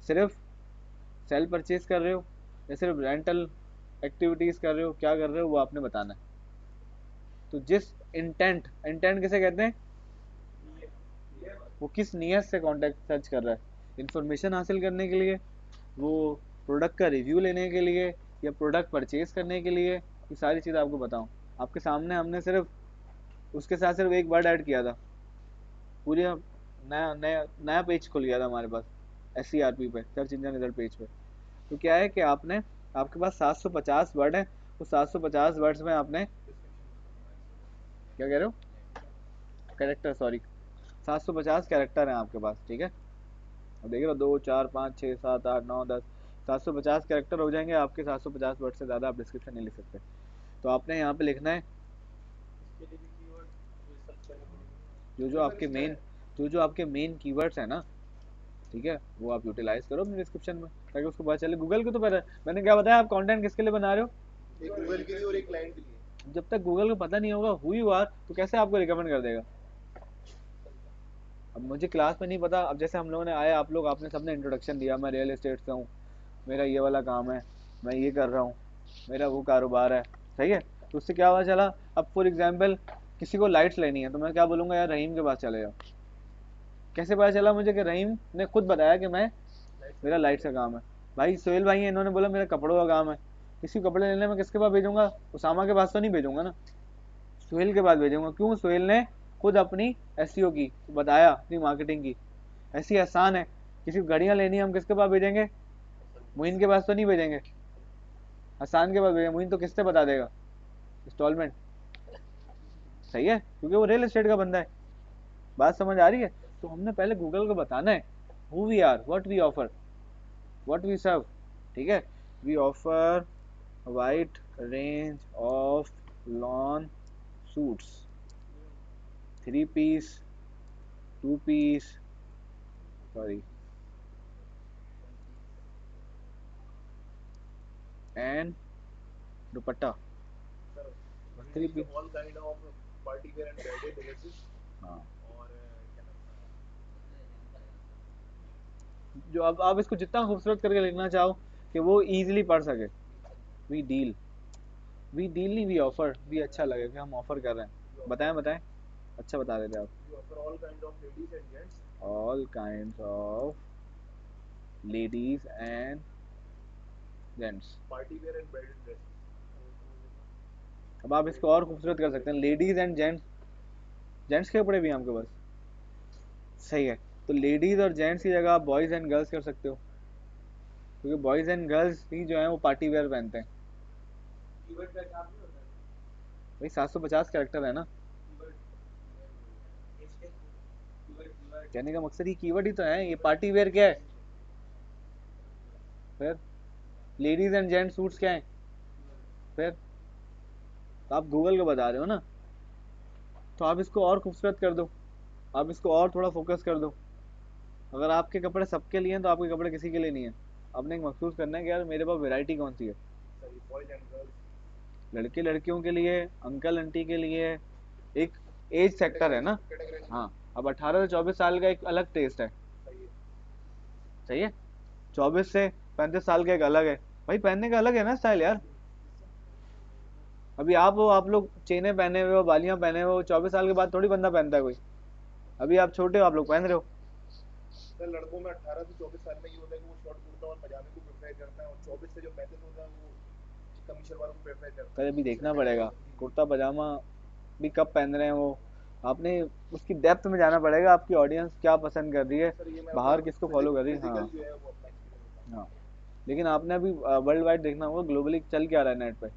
सिर्फ सेल परचेज कर रहे हो या सिर्फ रेंटल एक्टिविटीज कर रहे हो, क्या कर रहे हो वो आपने बताना है। तो जिस इंटेंट, इंटेंट किसे कहते हैं, वो किस नियत से कॉन्टैक्ट सर्च कर रहा है, इंफॉर्मेशन हासिल करने के लिए, वो प्रोडक्ट का रिव्यू लेने के लिए, या प्रोडक्ट परचेज करने के लिए, ये सारी चीज़ आपको बताऊँ। आपके सामने हमने सिर्फ उसके साथ सिर्फ एक वर्ड ऐड किया था, पूरी नया नया नया पेज खुल गया था हमारे पास SERP पे, सर्च इंजन रिजल्ट पेज पे। तो क्या है कि आपने, आपके पास 750 वर्ड है, उस 750 वर्ड्स में आपने, क्या कह रहे हो, कैरेक्टर, सॉरी, 750 कैरेक्टर हैं आपके पास, ठीक है। अब देख रहे हो, 2 4 5 6 7 8 9 10, 750 कैरेक्टर हो जाएंगे आपके। 750 वर्ड से ज़्यादा आप डिस्क्रिप्शन नहीं लिख सकते। तो आपने यहाँ पे लिखना है इसके लिए भी कीवर्ड सर्च करने पड़ेंगे। जो जो आपके मेन, जो जो आपके मेन कीवर्ड्स हैं ना, ठीक है, वो आप यूटिलाइज करो अपने डिस्क्रिप्शन में, ताकि उसको पता चले। गूगल को तो पता है, मैंने क्या बताया, आप कंटेंट किसके लिए बना रहे हो, एक गूगल के लिए और एक क्लाइंट के लिए। जब तक गूगल को पता नहीं होगा हु यू आर, तो कैसे आपको रिकमेंड कर देगा। अब मुझे क्लास में नहीं पता, अब जैसे हम लोगों ने आए, आप लोग, आपने सबने इंट्रोडक्शन दिया, मैं रियल एस्टेट से हूँ, मेरा ये वाला काम है, मैं ये कर रहा हूँ, मेरा वो कारोबार है, सही है। तो उससे क्या हुआ चला, अब फॉर एग्जाम्पल किसी को लाइट्स लेनी है, तो मैं क्या बोलूँगा, यार रहीम के पास चले जाओ। कैसे पता चला मुझे कि रहीम ने खुद बताया कि मैं, मेरा लाइट्स का काम है। भाई सोहेल भाई है, इन्होंने बोला मेरा कपड़ों का काम है। किसी को कपड़े लेने में किसके पास भेजूंगा, उसामा के पास तो नहीं भेजूंगा ना, सोहेल के पास भेजूंगा। क्यों, सोहेल ने खुद अपनी SEO की बताया, अपनी मार्केटिंग की, ऐसी आसान है। किसी को घड़ियां लेनी है, हम किसके पास भेजेंगे, मोइन के पास तो नहीं भेजेंगे, हसान के पास भेजेंगे। मोइन तो किससे बता देगा, इंस्टॉलमेंट, सही है, क्योंकि वो रियल एस्टेट का बंदा है। बात समझ आ रही है। तो हमने पहले गूगल को बताना है who we are, what we offer, what we serve, ठीक है। We offer wide range of lawn suits, 3 piece, 2 piece, sorry, and dupatta, sir बस we three deal piece. All kind of party wear and bridal dresses. हाँ, और क्या नाम था, जो अब आप इसको जितना खूबसूरत करके लिखना चाहो कि वो इजीली पढ़ सके। वी डील, वी डील नहीं, वी ऑफर, वी अच्छा लगे कि हम ऑफर कर रहे हैं। बताएं बताएं, अच्छा बता देते आप। We offer all kind of ladies and gents all kind of ladies and gents. Party wear and bridal dresses. अब आप इसको और खूबसूरत कर सकते हैं, लेडीज एंड जेंट्स, जेंट्स के कपड़े भी हैं आपके पास, सही है। तो लेडीज और जेंट्स की जगह आप बॉयज एंड गर्ल्स कर सकते हो, क्योंकि बॉयज एंड गर्ल्स ही जो है वो पार्टी वेयर पहनते हैं। कीवर्ड का काम नहीं होता है। भाई 750 कैरेक्टर है ना, कीवर्ड हैशटैग कीवर्ड कीवर्ड कहने का मकसद ही कीवर्ड ही तो है। ये पार्टी वेयर क्या है, फिर लेडीज एंड जेंट्स सूट्स क्या है, फिर तो आप गूगल को बता रहे हो ना। तो आप इसको और खूबसूरत कर दो, आप इसको और थोड़ा फोकस कर दो। अगर आपके कपड़े सबके लिए हैं तो आपके कपड़े किसी के लिए नहीं है। आपने एक महसूस करना है कि यार मेरे पास वैरायटी कौन सी है, सॉरी बॉयज एंड गर्ल्स लड़के लड़कियों के लिए, अंकल आंटी के लिए, एक एज सेक्टर है ना। कैटेगराइज। हाँ, अब 18 से 24 साल का एक अलग टेस्ट है, सही है। सही है। 24 से 35 साल का एक अलग है, भाई पहनने का अलग है ना स्टाइल यार। अभी आप हो, आप लोग चेने पहने हुए हो, बालियां पहने हुए हो, 24 साल के बाद थोड़ी बंदा पहनता है कोई। अभी आप छोटे हो, आप लोग पहन रहे हो। सर लड़कों में 18 से 24 साल में ये होता है कि वो शॉर्ट कुर्ता और पजामे को प्रेफर करता है, और 24 से जो 35 होता है वो कमी शलवार को प्रेफर करता कल है। अभी देखना जी पड़ेगा जी। कुर्ता पजामा भी कब पहन रहे हैं वो। आपने उसकी डेप्थ में जाना पड़ेगा, आपकी ऑडियंस क्या पसंद कर रही है, सर ये मैं बाहर मतलब किसको फॉलो कर रही है। फिजिकल हाँ, जो है वो अपना एक्सपीरियंस बताऊं। हाँ। लेकिन आपने अभी वर्ल्ड वाइड देखना होगा, ग्लोबली चल क्या रहा है नेट पे,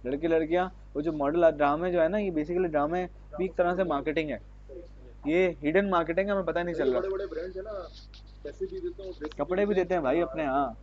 लड़के लड़कियां, वो जो मॉडल ड्रामे जो है ना, ये बेसिकली ड्रामे भी ड्रामा एक तरह सेक्टर से बहुत है। मार्केटिंग है। सही। ये हिडन मार्केटिंग है, हमें पता नहीं सर ये चल बड़े रहा। बड़े ब्रांड्स है ना, पैसे भी देते हैं और ड्रेसेस भी कपड़े भी देते हैं। देते हैं भाई अपने, हाँ।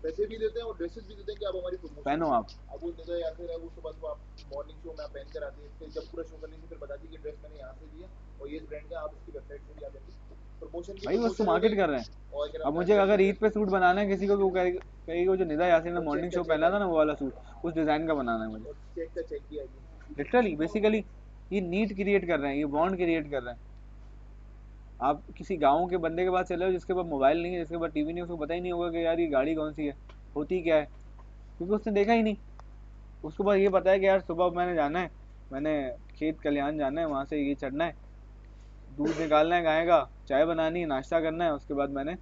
पैसे भी देते हैं और ड्रेसेस भी देते हैं कि आप हमारी प्रमोशन पहनो से आप, आप वो जगह या फिर वो सुबह सुबह आप मॉर्निंग शो में आप पहन कर आते हैं, फिर जब पूरा शो करने से फिर बताती है कि ड्रेस मैंने यहाँ से लिया और ये ब्रांड का, आप इसकी वेबसाइट से भी आ जाएंगे। प्रमोशन की भाई वो उसको प्रमोशन हो मार्केट गई। कर रहे हैं। और क्या अब नाम था, मुझे ड्रेस अगर की ईद ड्रेस। पे सूट बनाना है किसी को, वो कहेगी वो जो निदा यासीन ने और चेक मॉर्निंग का शो चेक पहना था ना, आएगी। वो वाला सूट उस डिजाइन का बनाना है मुझे। और चेक का चेक भी आएगी। लिटरली बेसिकली ये नीड क्रिएट कर रहे हैं, ये बॉन्ड क्रिएट कर रहे हैं। आप किसी गांव के बंदे के पास चले हो जिसके पास मोबाइल नहीं है, जिसके पास टीवी नहीं है, उसको पता ही नहीं होगा कि यार ये गाड़ी कौन सी है, होती क्या है, क्योंकि उसने देखा ही नहीं। उसको बस ये पता है कि यार सुबह मैंने जाना है, मैंने खेत खलिहान जाना है, वहाँ से ये चढ़ना है, दूध निकालना है गाय का, चाय बनानी है, नाश्ता करना है, उसके बाद मैंने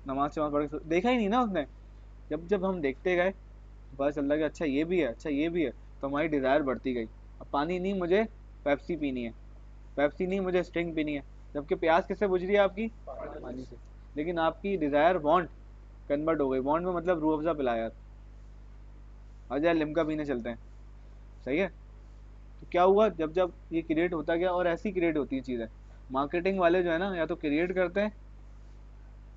नमाज वमाज पढ़ के, देखा ही नहीं ना उसने। जब जब हम देखते गए तो पता चलता कि अच्छा ये भी है, अच्छा ये भी है। तो हमारी डिज़ायर बढ़ती गई। अब पानी नहीं, मुझे पेप्सी पीनी है, पेप्सी नहीं, मुझे स्टिंग पीनी है, जबकि प्यास किससे बुझ रही है आपकी? पानी से। लेकिन आपकी डिज़ायर वांट कन्वर्ट हो गई। वांट में मतलब रूह अफ़ज़ा पिला यार, आ जाए लिम्का पीने चलते हैं। सही है। तो क्या हुआ, जब जब ये क्रिएट होता गया, और ऐसी क्रिएट होती है चीज़ें, मार्केटिंग वाले जो है ना, या तो क्रिएट करते हैं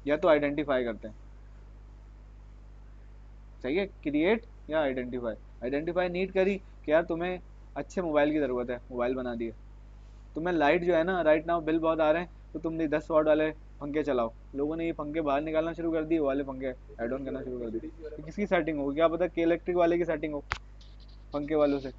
या तो आइडेंटिफाई करते हैं। सही है, क्रिएट या आइडेंटिफाई। आइडेंटिफाई नीड करी कि यार तुम्हें अच्छे मोबाइल की ज़रूरत है, मोबाइल बना दिए। तुम्हें लाइट जो है ना, राइट नाउ बिल बहुत आ रहे हैं, तो तुम 10 वाट वाले पंखे चलाओ। लोगों ने ये पंखे बाहर निकालना शुरू कर दिए, वो वाले पंखे ऐड ऑन करना शुरू कर दिए। तो किसकी सेटिंग होगी? क्या पता कि इलेक्ट्रिक वाले की सेटिंग हो पंखे वालों से।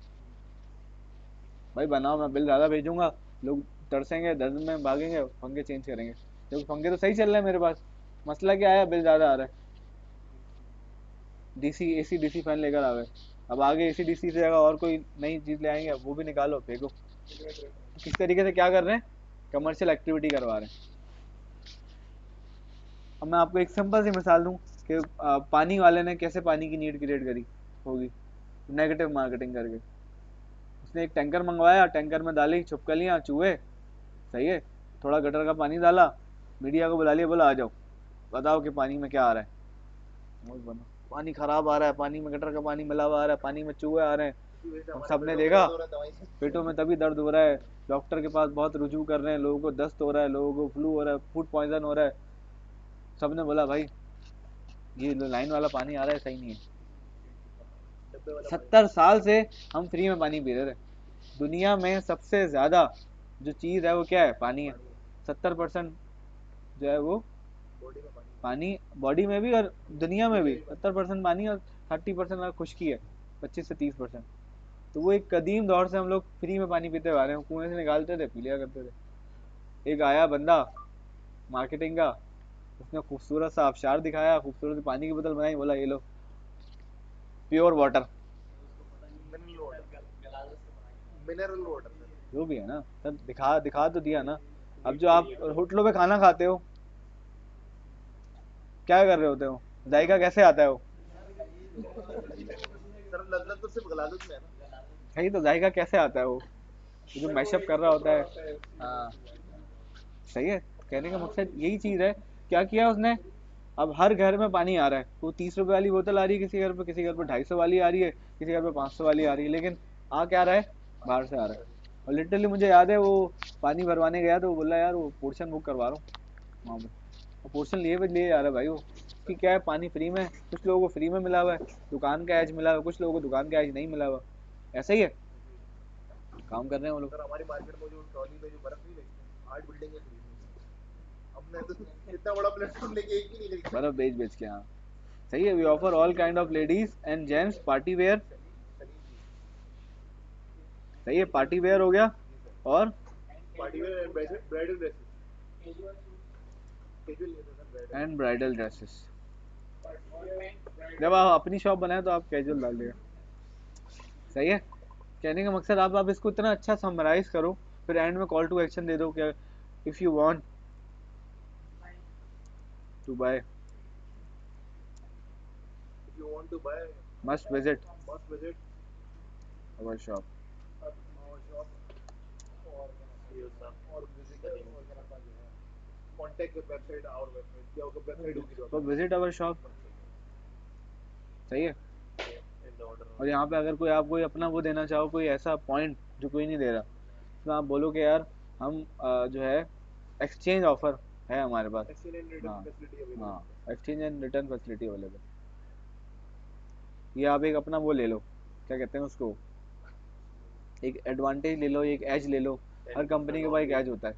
भाई बनाओ, मैं बिल ज़्यादा भेजूंगा, लोग तरसेंगे, दर्द में भागेंगे, पंखे चेंज करेंगे। जब पंखे तो सही चल रहे हैं मेरे पास, मसला क्या आया? बिल ज़्यादा आ रहा है। डीसी एसी डीसी फैन लेकर आ गए, अब आगे एसी डीसी से जगह और कोई नई चीज़ ले आएंगे, वो भी निकालो फेंको। तो किस तरीके से क्या कर रहे हैं? कमर्शियल एक्टिविटी करवा रहे हैं। अब मैं आपको एक सिंपल सी मिसाल दूं कि पानी वाले ने कैसे पानी की नीड क्रिएट करी होगी, नेगेटिव मार्केटिंग करके। उसने एक टैंकर मंगवाया, टैंकर में डाली छिपकलियाँ, चूहे। सही है। थोड़ा गटर का पानी डाला, मीडिया को बुला लिया, बोला आ जाओ बताओ कि पानी में क्या आ रहा है। बहुत बना, पानी खराब आ रहा है, पानी में गटर का पानी मिला हुआ आ रहा है, पानी में चूहे आ रहे हैं। हम सब ने देखा, पेटों में तभी दर्द हो रहा है, डॉक्टर के पास बहुत रुजू कर रहे हैं, लोगों को दस्त हो रहा है, लोगों को फ्लू हो रहा है, फूड पॉइजन हो रहा है। सब ने बोला भाई ये लाइन वाला पानी आ रहा है, सही नहीं है। 70 साल से हम फ्री में पानी पी रहे थे। दुनिया में सबसे ज्यादा जो चीज है वो क्या है? पानी है। 70% जो है वो पानी, बॉडी में भी और दुनिया में भी 70% पानी, और 30% खुश्की है, 25 से 30%। तो वो एक कदीम दौर से हम लोग फ्री में पानी पीते आ रहे हैं, कुएं से निकालते थे, पी लिया करते थे। एक आया बंदा मार्केटिंग का, उसने खूबसूरत सा आबशार दिखाया, खूबसूरत सी पानी की बोतल बनाई, बोला ये लो प्योर वाटर। Mineral water. जो भी है ना, सब दिखा दिखा तो दिया ना। अब जो आप होटलों पे खाना खाते हो, क्या कर रहे होते हो? जायका कैसे आता है वो? सर लज्जत तो सिर्फ गलालत में है ना। सही, तो जायका कैसे आता है वो? जो मैशअप कर रहा होता है। हाँ, सही है। कहने का मकसद यही चीज़ है। क्या किया उसने? अब हर घर में पानी आ रहा है, तो 30 रुपए वाली बोतल आ रही है किसी घर पे, किसी घर पे 250 वाली आ रही है, किसी घर पे 500 वाली आ रही है, लेकिन आ क्या रहा है? बाहर से आ रहा है। और लिटरली मुझे याद है, वो पानी भरवाने गया तो वो बोला यार वो पोर्शन बुक करवा रहा हूँ वहाँ पे। और पोर्शन लिए लिए जा रहा है भाई वो कि क्या है, पानी फ्री में, कुछ लोगों को फ्री में मिला हुआ है, दुकान का एज मिला हुआ है, कुछ लोगों को दुकान का एज नहीं मिला हुआ। ऐसा ही है, काम कर रहे हैं वो लोग। सर हमारी मार्केट में जो ट्रॉली में जो बर्फ नहीं बेचते, 8 बिल्डिंगें खरीदी हमने तो इतना बड़ा प्लेटफॉर्म लेके एक भी नहीं खरीदी। बर्फ बेच बेच के, हाँ। सही है। We offer all kind of ladies and gents party wear. सही है, पार्टी वेयर हो गया, और पार्टी में ब्राइडल ड्रेसेस, कैजुअल नहीं था सर, एंड ब्राइडल ड्रेसेस। जब आप अपनी शॉप बनाए तो आप कैजुअल डाल दिएगा। सही है। कहने का मकसद आप इसको इतना अच्छा समराइज करो, फिर एंड में कॉल टू एक्शन दे दो क्या, if you want to buy if you want to buy must visit must visit our shop. our shop और visit और क्या नाम था जो है contact with website our website क्या होगा वेबसाइट होगी तो विजिट अवर शॉप। सही है। और यहाँ पे अगर कोई आप कोई अपना वो देना चाहो, कोई ऐसा पॉइंट जो कोई नहीं दे रहा, तो आप बोलो कि यार हम जो है एक्सचेंज ऑफर है हमारे पास। एक्सचेंज एंड हाँ, रिटर्न फैसिलिटी अवेलेबल हाँ, exchange and return facility available. ये आप एक अपना वो ले लो, क्या कहते हैं उसको, एक एडवांटेज ले लो, एक एज ले लो। हर कंपनी के पास एक एज होता है।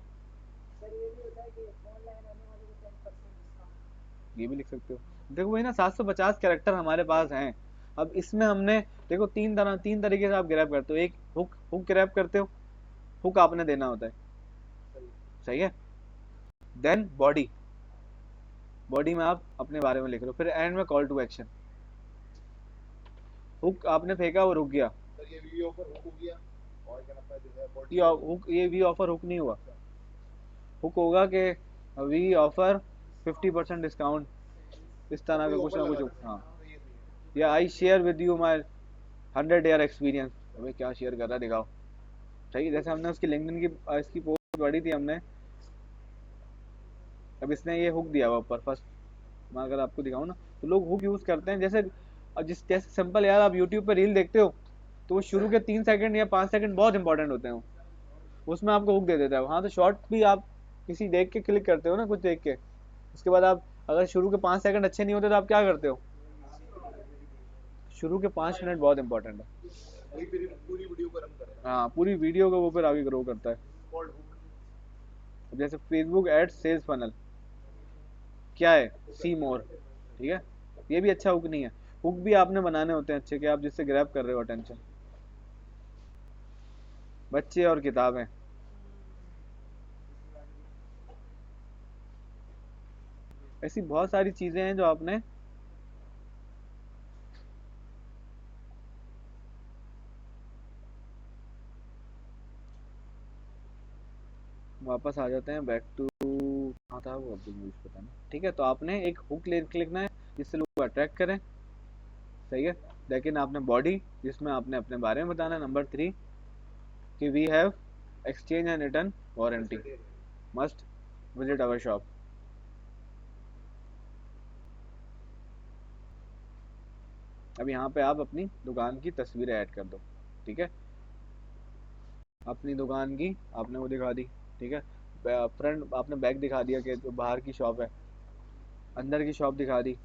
ये भी लिख सकते हो। देखो वही ना, 750 कैरेक्टर हमारे पास हैं। अब इसमें हमने देखो तीन तरीके से आप ग्रैब करते हो। एक हुक हुक ग्रैब करते हो, हुक आपने देना होता है। सही है। देन बॉडी, बॉडी में आप अपने बारे में लिख रहे हो, फिर एंड में कॉल टू एक्शन। हुक आपने फेंका, वो रुक गया। सर ये वीडियो ऑफर हुक हो गया और क्या नाम था जो है बॉडी ये हुक, ये वी ऑफर हुक नहीं हुआ। हुक होगा कि वी ऑफर 50% डिस्काउंट, इस तरह का कुछ ना कुछ। हाँ, या I share with you my 100 year experience, भाई क्या शेयर कर रहा है दिखाओ। ठीक है, जैसे हमने उसकी लिंक्डइन की इसकी पोस्ट पढ़ी थी हमने। अब इसने ये हुक दिया हुआ ऊपर फर्स्ट। मैं अगर आपको दिखाऊं ना, तो लोग हुक यूज करते हैं। जैसे अब जिस जैसे सिंपल यार, आप यूट्यूब पे रील देखते हो, तो वो शुरू के 3 सेकंड या 5 सेकंड बहुत इंपॉर्टेंट होते हैं, उसमें आपको हुक दे देता है। हाँ, तो शॉर्ट भी आप किसी देख के क्लिक करते हो ना, कुछ देख के, उसके बाद आप अगर शुरू के 5 सेकंड अच्छे नहीं होते तो आप क्या करते हो? शुरू के 5 मिनट बहुत इंपॉर्टेंट है। वही फिर पूरी वीडियो को रन करता है। हाँ, पूरी वीडियो को वो फिर आगे ग्रो करता है। Called hook. अब जैसे फेसबुक एड सेल्स फनल क्या है? सी मोर। ठीक है, ये भी अच्छा हुक नहीं है। हुक भी आपने बनाने होते हैं अच्छे, कि आप जिससे ग्रैब कर रहे हो अटेंशन। बच्चे और किताबें, ऐसी बहुत सारी चीजें हैं जो आपने। वापस आ जाते हैं बैक टू, कहाँ था वो, अब मुझे पता नहीं। ठीक है, तो आपने एक हुक लिखना है जिससे लोग अट्रैक्ट करें। सही है। लेकिन आपने बॉडी, जिसमें आपने अपने बारे में बताना है। नंबर 3, कि we have exchange and return warranty, must visit our shop. अब यहाँ पे आप अपनी दुकान की तस्वीरें ऐड कर दो। ठीक है, अपनी दुकान की आपने वो दिखा दी। ठीक है, फ्रंट आपने बैक दिखा दिया कि जो बाहर की शॉप है, अंदर की शॉप दिखा दी।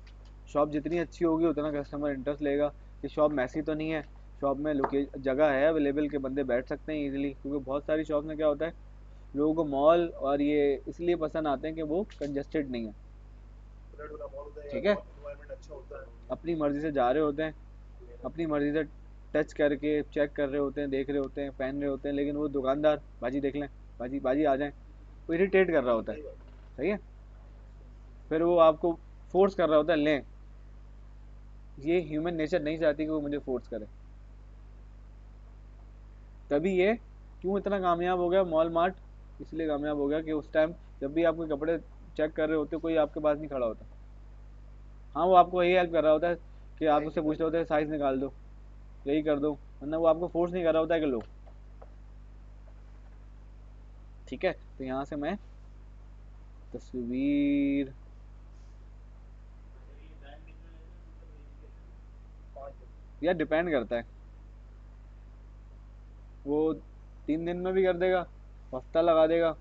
शॉप जितनी अच्छी होगी उतना कस्टमर इंटरेस्ट लेगा कि शॉप मैसी तो नहीं है, शॉप में जगह है अवेलेबल के बंदे बैठ सकते हैं इजीली। क्योंकि बहुत सारी शॉप में क्या होता है, लोगों को मॉल और ये इसलिए पसंद आते हैं कि वो कंजेस्टेड नहीं है। फ्लड वाला मॉल होता है या ठीक है, एनवायरनमेंट अच्छा होता है। अपनी मर्जी से जा रहे होते हैं, अपनी मर्जी से टच करके चेक कर रहे होते हैं, देख रहे होते हैं, पहन रहे होते हैं। लेकिन वो दुकानदार बाजी देख लें, बाजी बाजी आ जाए, वो इरिटेट कर रहा होता है। सही बात। सही है, फिर वो आपको फोर्स कर रहा होता है लें। ये ह्यूमन नेचर नहीं चाहती कि वो मुझे फोर्स करे। तभी ये क्यों इतना कामयाब हो गया मॉल मार्ट, इसलिए कामयाब हो गया कि उस टाइम जब भी आप कोई कपड़े चेक कर रहे होते, कोई आपके पास नहीं खड़ा होता। हाँ, वो आपको यही हेल्प कर रहा होता है कि आप उससे पूछ रहे होते हैं साइज निकाल दो, यही कर दो, वरना वो आपको फोर्स नहीं कर रहा होता है कि लो। ठीक है, तो यहाँ से मैं तस्वीर, या डिपेंड करता है, वो 3 दिन में भी कर देगा, हफ्ता लगा देगा,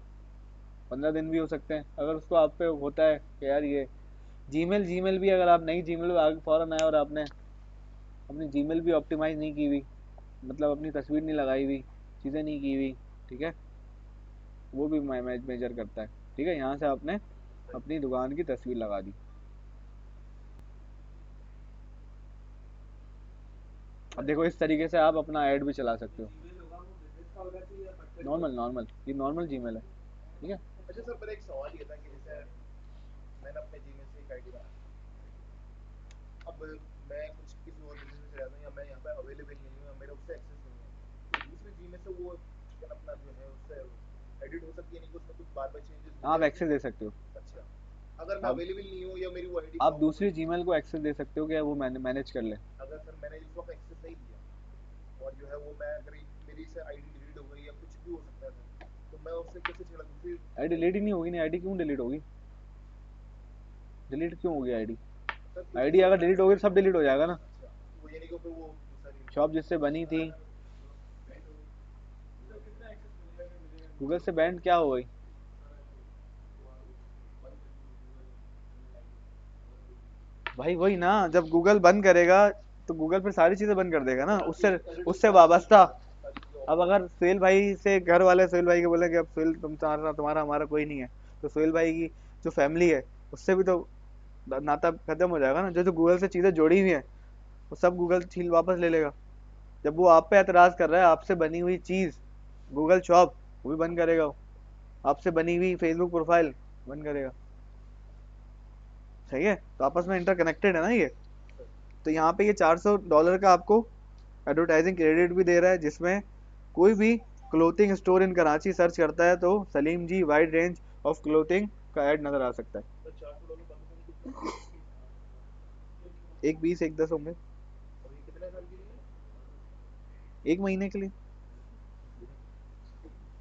15 दिन भी हो सकते हैं। अगर उसको आप पे होता है कि यार ये जीमेल जीमेल भी, अगर आप नई जीमेल आगे फौरन आए और आपने अपनी जीमेल भी ऑप्टिमाइज नहीं की हुई, मतलब अपनी तस्वीर नहीं लगाई हुई, चीज़ें नहीं की हुई। ठीक है, वो भी मेजर करता है। ठीक है, यहाँ से आपने अपनी दुकान की तस्वीर लगा दी। अब देखो, इस तरीके से आप अपना ऐड भी चला सकते हो। नॉर्मल नॉर्मल, ये नॉर्मल जीमेल है। ठीक है, अच्छा सर, मेरा एक सवाल ये था कि जैसे मैंने अपने जीमेल से एक आईडी बनाई, अब मैं कुछ किसी और बिजनेस में चला जाता हूँ या मैं यहाँ पे अवेलेबल नहीं हूँ या मेरा उससे एक्सेस नहीं है, तो दूसरे जीमेल से वो क्या अपना जो है उससे एडिट हो सकती है, नहीं कि उसमें कुछ बार बार चेंजेस हो आप जाए एक्सेस उसमें। दे सकते हो। अच्छा, अगर मैं आप अवेलेबल नहीं हूँ या मेरी वो आईडी आप ब्लॉक हो दूसरी गई, जीमेल को एक्सेस दे सकते हो कि वो मैनेज कर ले। अगर सर मैंने उस वक्त एक्सेस नहीं दिया और जो है वो मैं अगर मेरी से आईडी डिलीट हो गई या कुछ भी हो सकता है सर, तो मैं उससे कैसे छेड़ा दूसरी आईडी आईडी डिलीट ही से? नहीं होगी, नहीं आईडी क्यों डिलीट होगी? डिलीट क्यों होगी आईडी? सर कुछ आईडी अगर डिलीट होगी तो सब डिलीट हो जाएगा ना। अच्छा, वो यानी कि फिर वो दूसरा रील शॉप जिससे बनी थी, गूगल से बैंड क्या हो गई? भाई वही ना, जब गूगल बंद करेगा तो गूगल फिर सारी चीजें बंद कर देगा ना, उससे उससे वाबस्ता। सारी चीज़ें अब ऑफलाइन। अगर सुहेल भाई से घर वाले सुहेल भाई को बोले कि अब सुहेल तुम्हारा तुम्हारा हमारा कोई नहीं है, तो सुहेल भाई की जो फैमिली है उससे भी तो नाता खत्म हो जाएगा ना। जो जो गूगल से चीजें जोड़ी हुई हैं वो सब गूगल छील वापस ले लेगा। जब वो आप पे एतराज कर रहा है, आपसे बनी हुई चीज, गूगल शॉप, वो भी बंद करेगा वो। आपसे बनी हुई फेसबुक प्रोफाइल बंद करेगा। सही है, तो आपस में इंटरकनेक्टेड है ना ये। तो यहाँ पे ये $400 का आपको एडवर्टाइजिंग क्रेडिट भी दे रहा है, जिसमें कोई भी clothing store in Karachi search करता है तो सलीम जी वाइड रेंज ऑफ क्लोथिंग का ऐड नजर आ सकता है। सर $400 कम से कम कितना? एक 20 एक 10 होंगे। और ये कितने साल के लिए है? एक महीने के लिए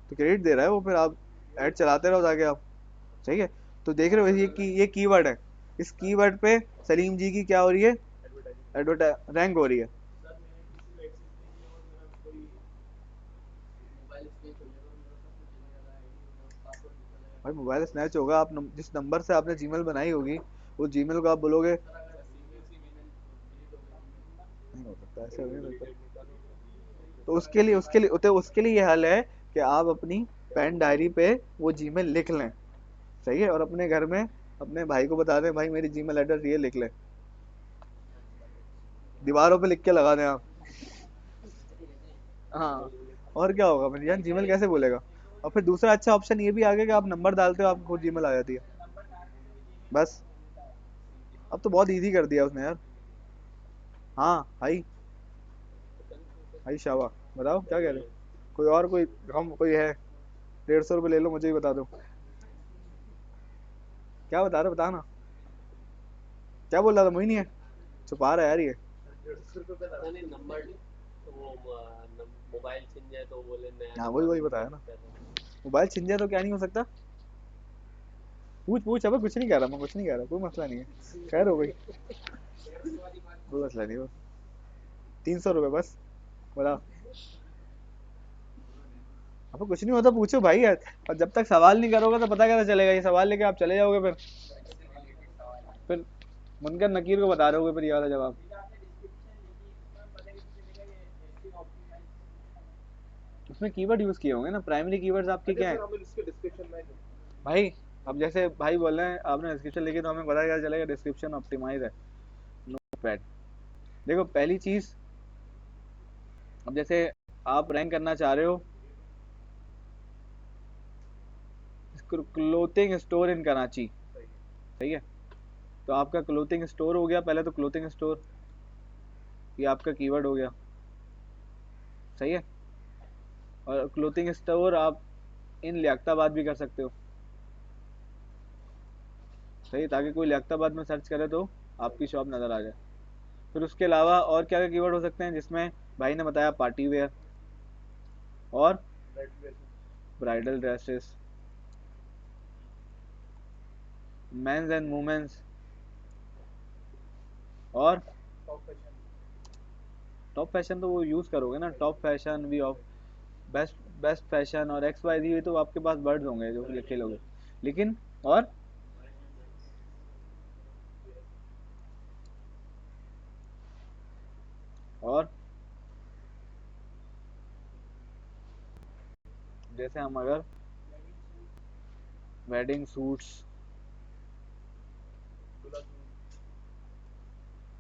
तो क्रेडिट दे रहा है वो, फिर आप ऐड चलाते रहो जाके आप। सही है। तो देख रहे हो ये कीवर्ड है, इस कीवर्ड पे सलीम जी की क्या हो रही है, एडवर्टाइजिंग। एडवर्टाइज रैंक हो रही है। सर मैंने किसी को एक्सेस नहीं किया और मेरा कोई मोबाइल स्नैच हो जाएगा और मेरा सब कुछ चला जाएगा, आईडी और पासवर्ड भी चला भाई जाएगा। मोबाइल स्नैच होगा, आप जिस नंबर से आपने जीमेल बनाई होगी, वो जीमेल को आप बोलोगे। सर अगर सीरियसली ईमेल डिलीट हो गई तो मैं नहीं हो सकता, ऐसे हो नहीं सकता। निकालूं तो तो सर अगर उसके लिए ये हल है कि आप अपनी पेन डायरी पे वो जीमेल लिख लें। सही है। और अपने घर में अपने भाई को बता दें, भाई मेरी जीमेल एड्रेस ये लिख ले, दीवारों पे लिख के लगा दें आप। हाँ। और क्या होगा, मेरी जान जीमेल कैसे बोलेगा। और फिर दूसरा अच्छा ऑप्शन ये भी आ गया कि आप नंबर डालते हो, आपको खुद जीमेल आ जाती है। बस, अब तो बहुत इजी कर दिया उसने यार। हाँ भाई। भाई शाबा, बताओ क्या कह रहे हो। कोई और कोई हम कोई है, 150 रुपये ले लो, मुझे ही बता दो। क्या बता रहे हो, बताना। क्या बोल रहा था, मोही नहीं है, छुपा रहा है यार ये। 150 रुपये पता नहीं नंबर, वो मोबाइल छिन जाए तो बोले नया हाँ वही नंबर वही बताया ना। कर रहे हैं। मोबाइल छिन जाए तो क्या नहीं हो सकता। पूछ पूछ, अब कुछ नहीं कह रहा, मैं कुछ नहीं कह रहा, कोई मसला नहीं है, खैर हो गई, कोई मसला नहीं। बस 300 रुपये बस, बता। अब कुछ नहीं होता, पूछो भाई यार। और जब तक सवाल नहीं करोगे तो पता कैसे चलेगा, ये सवाल लेके आप चले जाओगे फिर मुनकर नकीर को बता रहे होगे फिर ये वाला जवाब। उसमें कीवर्ड यूज किए होंगे ना, प्राइमरी कीवर्ड्स आपके अच्छा क्या है। सर हमें इसके डिस्क्रिप्शन में भाई अब जैसे भाई बोल रहे हैं आपने डिस्क्रिप्शन लिखी, तो हमें पता क्या चलेगा डिस्क्रिप्शन ऑप्टिमाइज है, नो पैड। देखो पहली चीज, अब जैसे आप रैंक करना चाह रहे हो क्लोथिंग स्टोर इन कराची। सही है। सही है। तो आपका क्लोथिंग स्टोर हो गया पहले, तो क्लोथिंग स्टोर ये आपका कीवर्ड हो गया। सही है। और क्लोथिंग स्टोर आप इन लियाकताबाद भी कर सकते हो। सही, ताकि कोई लियाकताबाद में सर्च करे तो आपकी शॉप नज़र आ जाए। फिर उसके अलावा और क्या क्या कीवर्ड हो सकते हैं, जिसमें भाई ने बताया पार्टी वेयर और bridal dresses, bridal dresses, mens and womens, और टॉप फैशन, टॉप फैशन तो वो यूज़ करोगे ना, top fashion we of best best fashion और एक्स वाई जी, तो आपके पास वर्ड्स होंगे जो लिखे लोगे। लेकिन और और जैसे हम अगर वेडिंग सूट्स। दूल्हा सूट,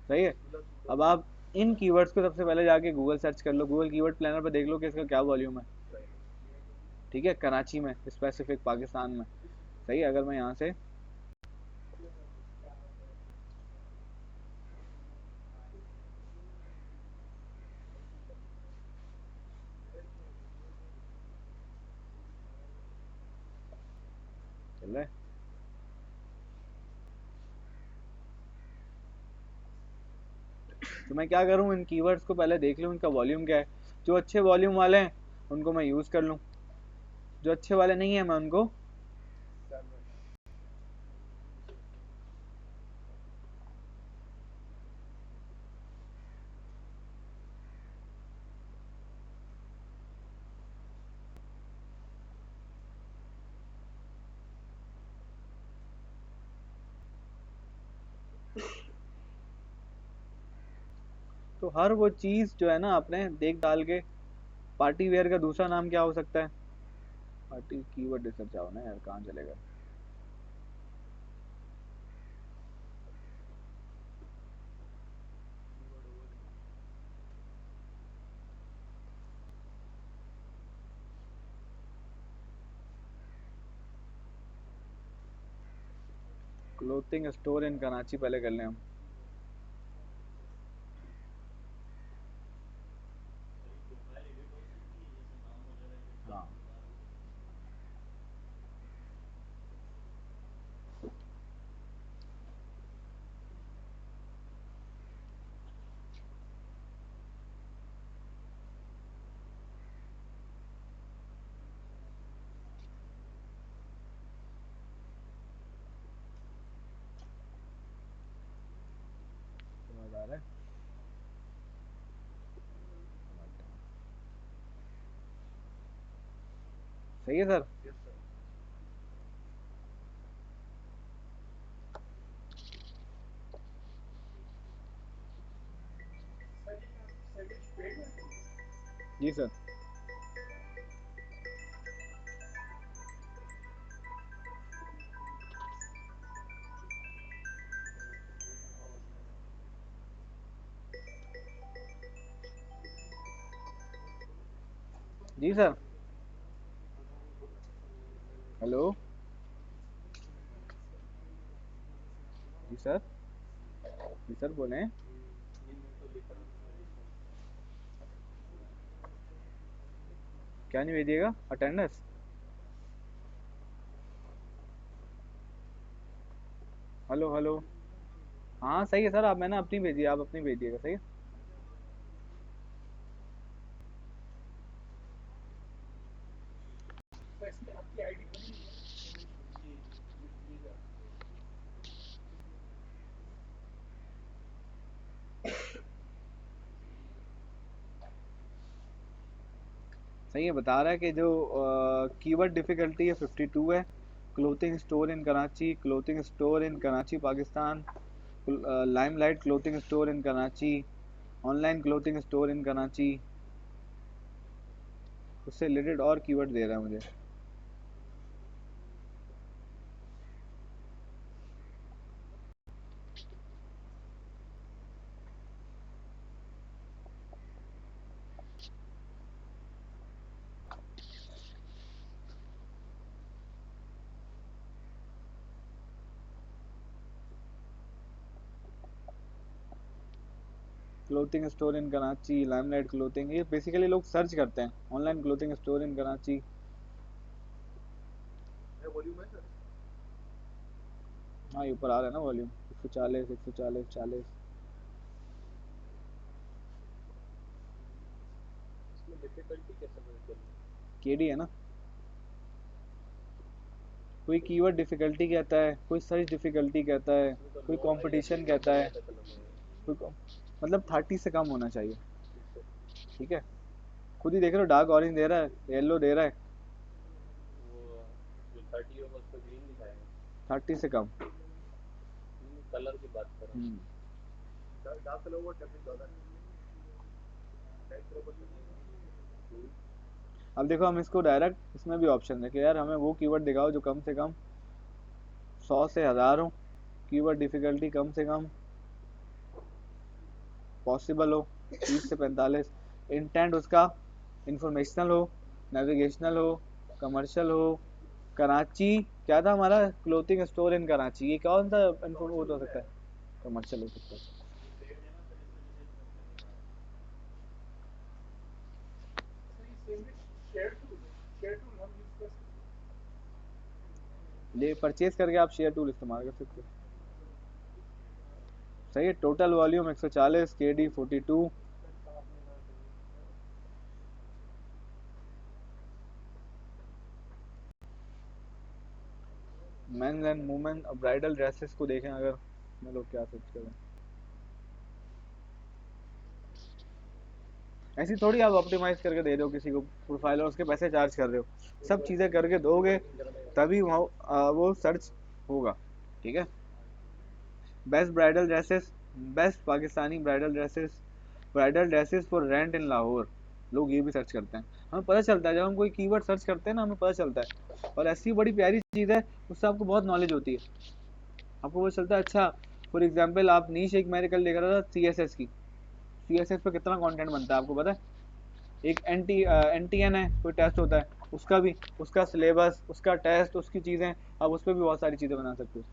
सही है। दूल्हा सूट अब और आप इन कीवर्ड्स को सबसे पहले जाके गूगल सर्च कर लो, गूगल कीवर्ड प्लानर पर देख लो कि इसका क्या वॉल्यूम है। सही ठीक है, कराची में स्पेसिफिक पाकिस्तान में। सही है। अगर मैं यहाँ से चल रहा है, तो मैं क्या करूँ, इन कीवर्ड्स को पहले देख लूँ इनका वॉल्यूम क्या है। जो अच्छे वॉल्यूम वाले हैं उनको मैं यूज़ कर लूँ, जो अच्छे वाले नहीं है मैं उनको। सैलमन, तो हर वो चीज़ जो है ना आपने देख डाल के, पार्टी वेयर का दूसरा नाम क्या हो सकता है, पार्टी कीवर्ड रिसर्च आओ ना यार, कहाँ चलेगा। Keyword overview, clothing store in Karachi पहले कर लें हम। हाँ। सही है सर। Yes sir. सर ये क्या सैंडविच पेड में? जी सर। जी सर। हेलो। जी सर। जी सर बोलें। इन तो लिख रहा था इसमें। क्या नहीं भेजिएगा अटेंडेंस? Hello hello. हाँ सही है सर, आप मैंने अपनी भेजी है, आप अपनी भेजिएगा, सही है। सर इसमें आपकी आईडी बनी हुई है? ये क्या? सही है, बता रहा है कि जो कीवर्ड डिफिकल्टी है 52 है। Clothing store in Karachi, clothing store in Karachi Pakistan, limelight clothing store in Karachi, online clothing store in Karachi, उससे रिलेटेड और कीवर्ड दे रहा है मुझे। Clothing store in Karachi, limelight clothing, ये बेसिकली लोग सर्च करते हैं online clothing store in Karachi. मेरा वॉल्यूम है सर? हाँ ये ऊपर आ रहा है ना वॉल्यूम, 140 140 40। इसमें डिफिकल्टी कैसे पता चली? केडी है ना। कोई कीवर्ड डिफिकल्टी कहता है, कोई सर्च डिफिकल्टी कहता है, इसमें तो कोई लो कंपटीशन लो कहता है, बजट कलम है। कोई मतलब 30 से कम होना चाहिए। ठीक है। ठीक है। खुद ही देख रहे हो, डार्क ऑरेंज दे रहा है, येलो दे रहा है। वो जो 30 होगा उस पर ग्रीन दिखाएगा। 30 से कम। कलर की बात कर रहा हूँ। हम्म। डार्क कलर वो डेफिनेट ज़्यादा है, लाइट कलर पर नहीं है। हम्म, अब देखो, हम इसको डायरेक्ट इसमें भी ऑप्शन है कि यार हमें वो कीवर्ड दिखाओ जो कम से कम 100 से 1000 हो, कीवर्ड डिफिकल्टी कम से कम पॉसिबल हो 30 से 45, इंटेंट उसका इंफॉर्मेशनल हो, नेविगेशनल हो, कमर्शियल हो। कराची क्या था हमारा, क्लोथिंग स्टोर इन कराची, ये कौन सा वो तो हो सकता है, कमर्शियल हो सकता है। ये पेड है ना सर, इस वजह से इतना चल नहीं पा रहा है। सर ये सैंडविच शेयर टूल है, शेयर टूल हम यूज़ कर सकते हैं? ले परचेज करके आप शेयर टूल इस्तेमाल कर सकते हो। सही है। Total volume 140, K D 42। Mens and women bridal dresses को देखें अगर, में लोग क्या सर्च करें। ऐसी थोड़ी आप ऑप्टिमाइज करके दे रहे हो किसी को प्रोफाइल और उसके पैसे चार्ज कर रहे हो। थोड़ी सब बहुत चीज़ें करके दोगे एडिटिंग करने का। तभी वो सर्च होगा। ठीक है। Best bridal dresses, best Pakistani bridal dresses, bridal dresses for rent in Lahore, लोग ये भी सर्च करते हैं। हमें पता चलता है जब हम कोई कीवर्ड सर्च करते हैं ना, हमें पता चलता है। और ऐसी बड़ी प्यारी चीज़ है, उससे आपको बहुत नॉलेज होती है। आपको पता चलता है। अच्छा, फॉर एग्जाम्पल आप नीश, एक मैंने कल देख रहा था सी एस एस की, सी एस एस पे कितना कंटेंट बनता है आपको पता है। एक एन टी एन है, कोई टेस्ट होता है, उसका भी, उसका सिलेबस, उसका टेस्ट, उसकी चीज़ें, आप उस पर भी बहुत सारी चीज़ें बना सकते हो।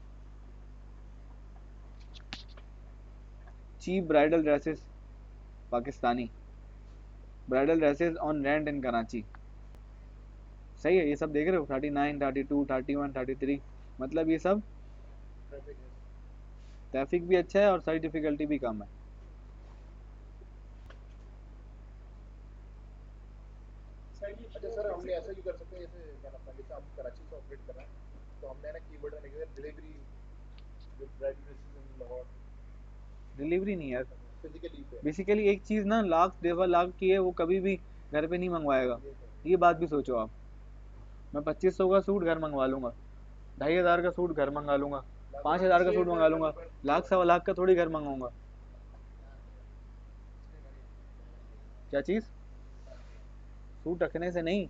Cheap bridal dresses Pakistani, bridal dresses on rent in Karachi. सही है, ये सब देख रहे हो, 39 32 31 33, मतलब ये सब ट्रैफिक है। ट्रैफिक भी अच्छा है और सर्च डिफिकल्टी भी कम है। सर ये अच्छा सर, हमने ऐसा क्यों कर सकते हैं, जैसे क्या नाम था, जैसे हम कराची से ऑपरेट कर रहे हैं, तो हमने ना कीवर्ड में लिखा delivery with bridal dresses in Lahore, delivery नहीं यार, फिजिकली पे। बेसिकली एक चीज़ ना लाख 1.25 लाख की है, वो कभी भी घर पे नहीं मंगवाएगा। ये तो है। ये बात भी सोचो आप। मैं 2500 का सूट घर मंगवा लूंगा, 2500 का सूट घर मंगा लूंगा, लाख 5000 का 6 सूट मंगा हजार लूंगा, पर लाख सवा लाख का थोड़ी घर मंगाऊंगा। क्या चीज़? सूट रखने से नहीं,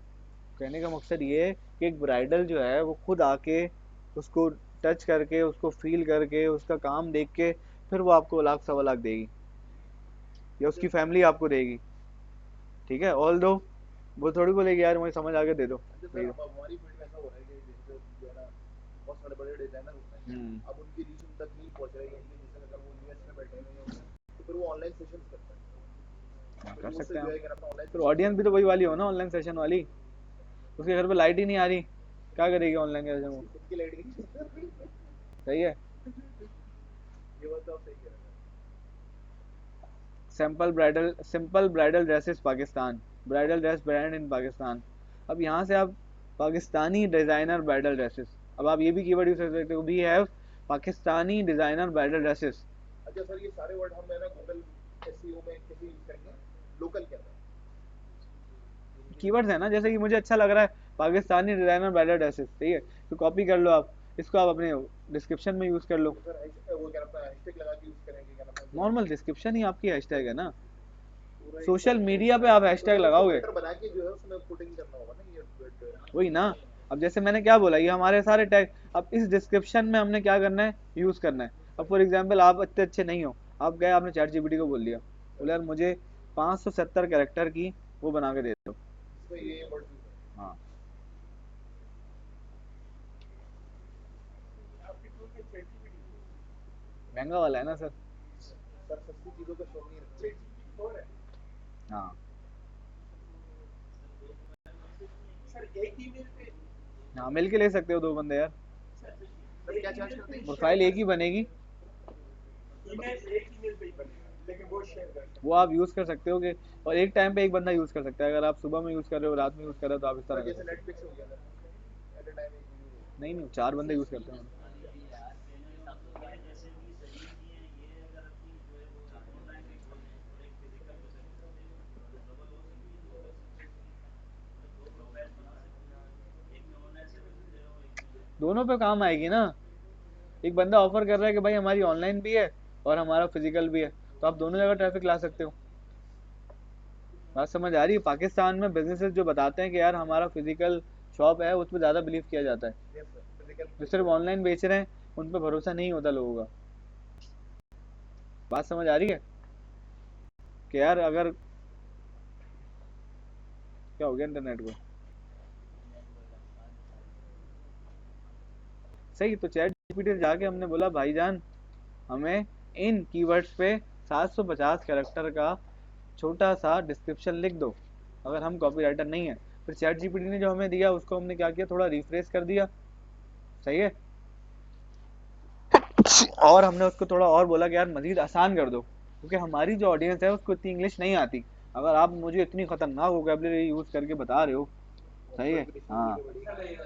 कहने का मकसद ये है कि एक ब्राइडल जो है वो खुद आके उसको टच करके, उसको फील करके, उसका काम देख के फिर वो आपको लाख सवा लाख देगी, या उसकी फैमिली आपको देगी। ठीक है, ऑल दो वो थोड़ी बोलेगी यार मुझे समझ आके दे दो, अच्छा दे सर, दो। अब हमारी फील्ड में ऐसा हो रहा है कि जैसे जो है ना, बहुत सारे बड़े डिजाइनर होते हैं, हम्म। अब उनकी रीच उन तक नहीं पहुंच रही है कि जैसे अगर वो यूएस में बैठे हुए हैं तो फिर वो ऑनलाइन सेशंस करते हैं, हाँ, तो कर वो उससे सकते हैं जो हम। है कि अपना ऑनलाइन फिर सेशंस ऑडियंस भी करते तो हैं। वही वाली हो ना, ऑनलाइन सेशन वाली। उसके घर पे लाइट ही नहीं आ रही, क्या करेगी ऑनलाइन सेशन वो? उसकी खुद की लाइट नहीं सही है। ये बात तो आप सही कह रहे हैं। Simple bridal dresses Pakistan, bridal dress brand इन पाकिस्तान। अब यहाँ से आप पाकिस्तानी डिज़ाइनर ब्राइडल ड्रेसेस, अब आप ये भी कीवर्ड यूज कर सकते हो, we have Pakistani designer bridal dresses. अच्छा सर, ये सारे वर्ड हम है ना गूगल एसईओ में कैसे यूज करेंगे, लोकल के अंदर हिंदी में? कीवर्ड्स है ना, जैसे कि मुझे अच्छा लग रहा है पाकिस्तानी डिज़ाइनर ब्राइडल ड्रेसेस, ठीक है, तो कॉपी कर लो आप, इसको आप अपने डिस्क्रिप्शन में यूज़ कर लो। तो सर वो क्या नाम है, हैशटैग लगा के यूज करेंगे, क्या नाम है जो नॉर्मल डिस्क्रिप्शन ही आपकी हैशटैग है ना, पूरा एक सोशल मीडिया पे आप तो हैशटैग सर उसको लगाओगे। हेडर बना के जो है उसमें पुटिंग करना होगा ना ये वही ना, अब जैसे मैंने क्या बोला, ये हमारे सारे टैग, अब इस डिस्क्रिप्शन में हमने क्या करना है, यूज़ करना है। अब फॉर एग्जांपल आप इतने अच्छे नहीं हो, आप गए आपने चैट जीपीटी को बोल दिया, बोले यार मुझे 570 कैरेक्टर की वो बना के दे दो। जिसमें ये वर्ड यूज है। हाँ, आपके टूल में चैटजीपीटी महंगा वाला है ना सर। सर, सस्ती चीजों का शौक नहीं रखते। चैटजीपीटी 4 है हाँ। सर, एक ईमेल पे हाँ, मिल के ले सकते हो दो बंदे यार, सर क्या चार्ज करते हैं? शेयर प्रोफाइल एक ही बनेगी। ईमेल एक ईमेल पे ही बनेगा, लेकिन वो शेयर कर सकते वो आप यूज़ कर सकते हो कि, और एक टाइम पे एक बंदा यूज़ कर सकता है, अगर आप सुबह में यूज़ कर रहे हो, रात में यूज़ कर रहे हो, तो आप इस हैं। तरह सर कर जैसे सकते हो। नेटफ्लिक्स हो गया सर, एट अ टाइम एक यूज होगा। नहीं नहीं, 4 बंदे यूज़ करते हैं। दोनों पे काम आएगी ना, एक बंदा ऑफर कर रहा है कि भाई हमारी ऑनलाइन भी है और हमारा फिजिकल भी है, तो आप दोनों जगह ट्रैफिक ला सकते हो। बात समझ आ रही है? पाकिस्तान में बिजनेसेस जो बताते हैं कि यार हमारा फिजिकल शॉप है, उस पर ज़्यादा बिलीव किया जाता है। यस सर, फिजिकल जो प्लेस सिर्फ पे। ऑनलाइन बेच रहे हैं उन पर भरोसा नहीं होता लोगों का। बात समझ आ रही है कि यार अगर, क्या हो गया इंटरनेट को? सही, तो चैट जीपीटी से जाके हमने बोला भाईजान हमें इन कीवर्ड्स पे 750 कैरेक्टर का छोटा सा डिस्क्रिप्शन लिख दो, अगर हम कॉपीराइटर नहीं है। फिर चैट जीपीटी ने जो हमें दिया उसको हमने क्या किया, थोड़ा रिफ्रेश कर दिया, सही है, और हमने उसको थोड़ा और बोला कि यार मजीद आसान कर दो, क्योंकि हमारी जो ऑडियंस है उसको इतनी इंग्लिश नहीं आती। अगर आप मुझे इतनी खतरनाक वोकेबलरी यूज करके बता रहे हो, सही है, प्रोग्रेशन भी हाँ, तो बड़ी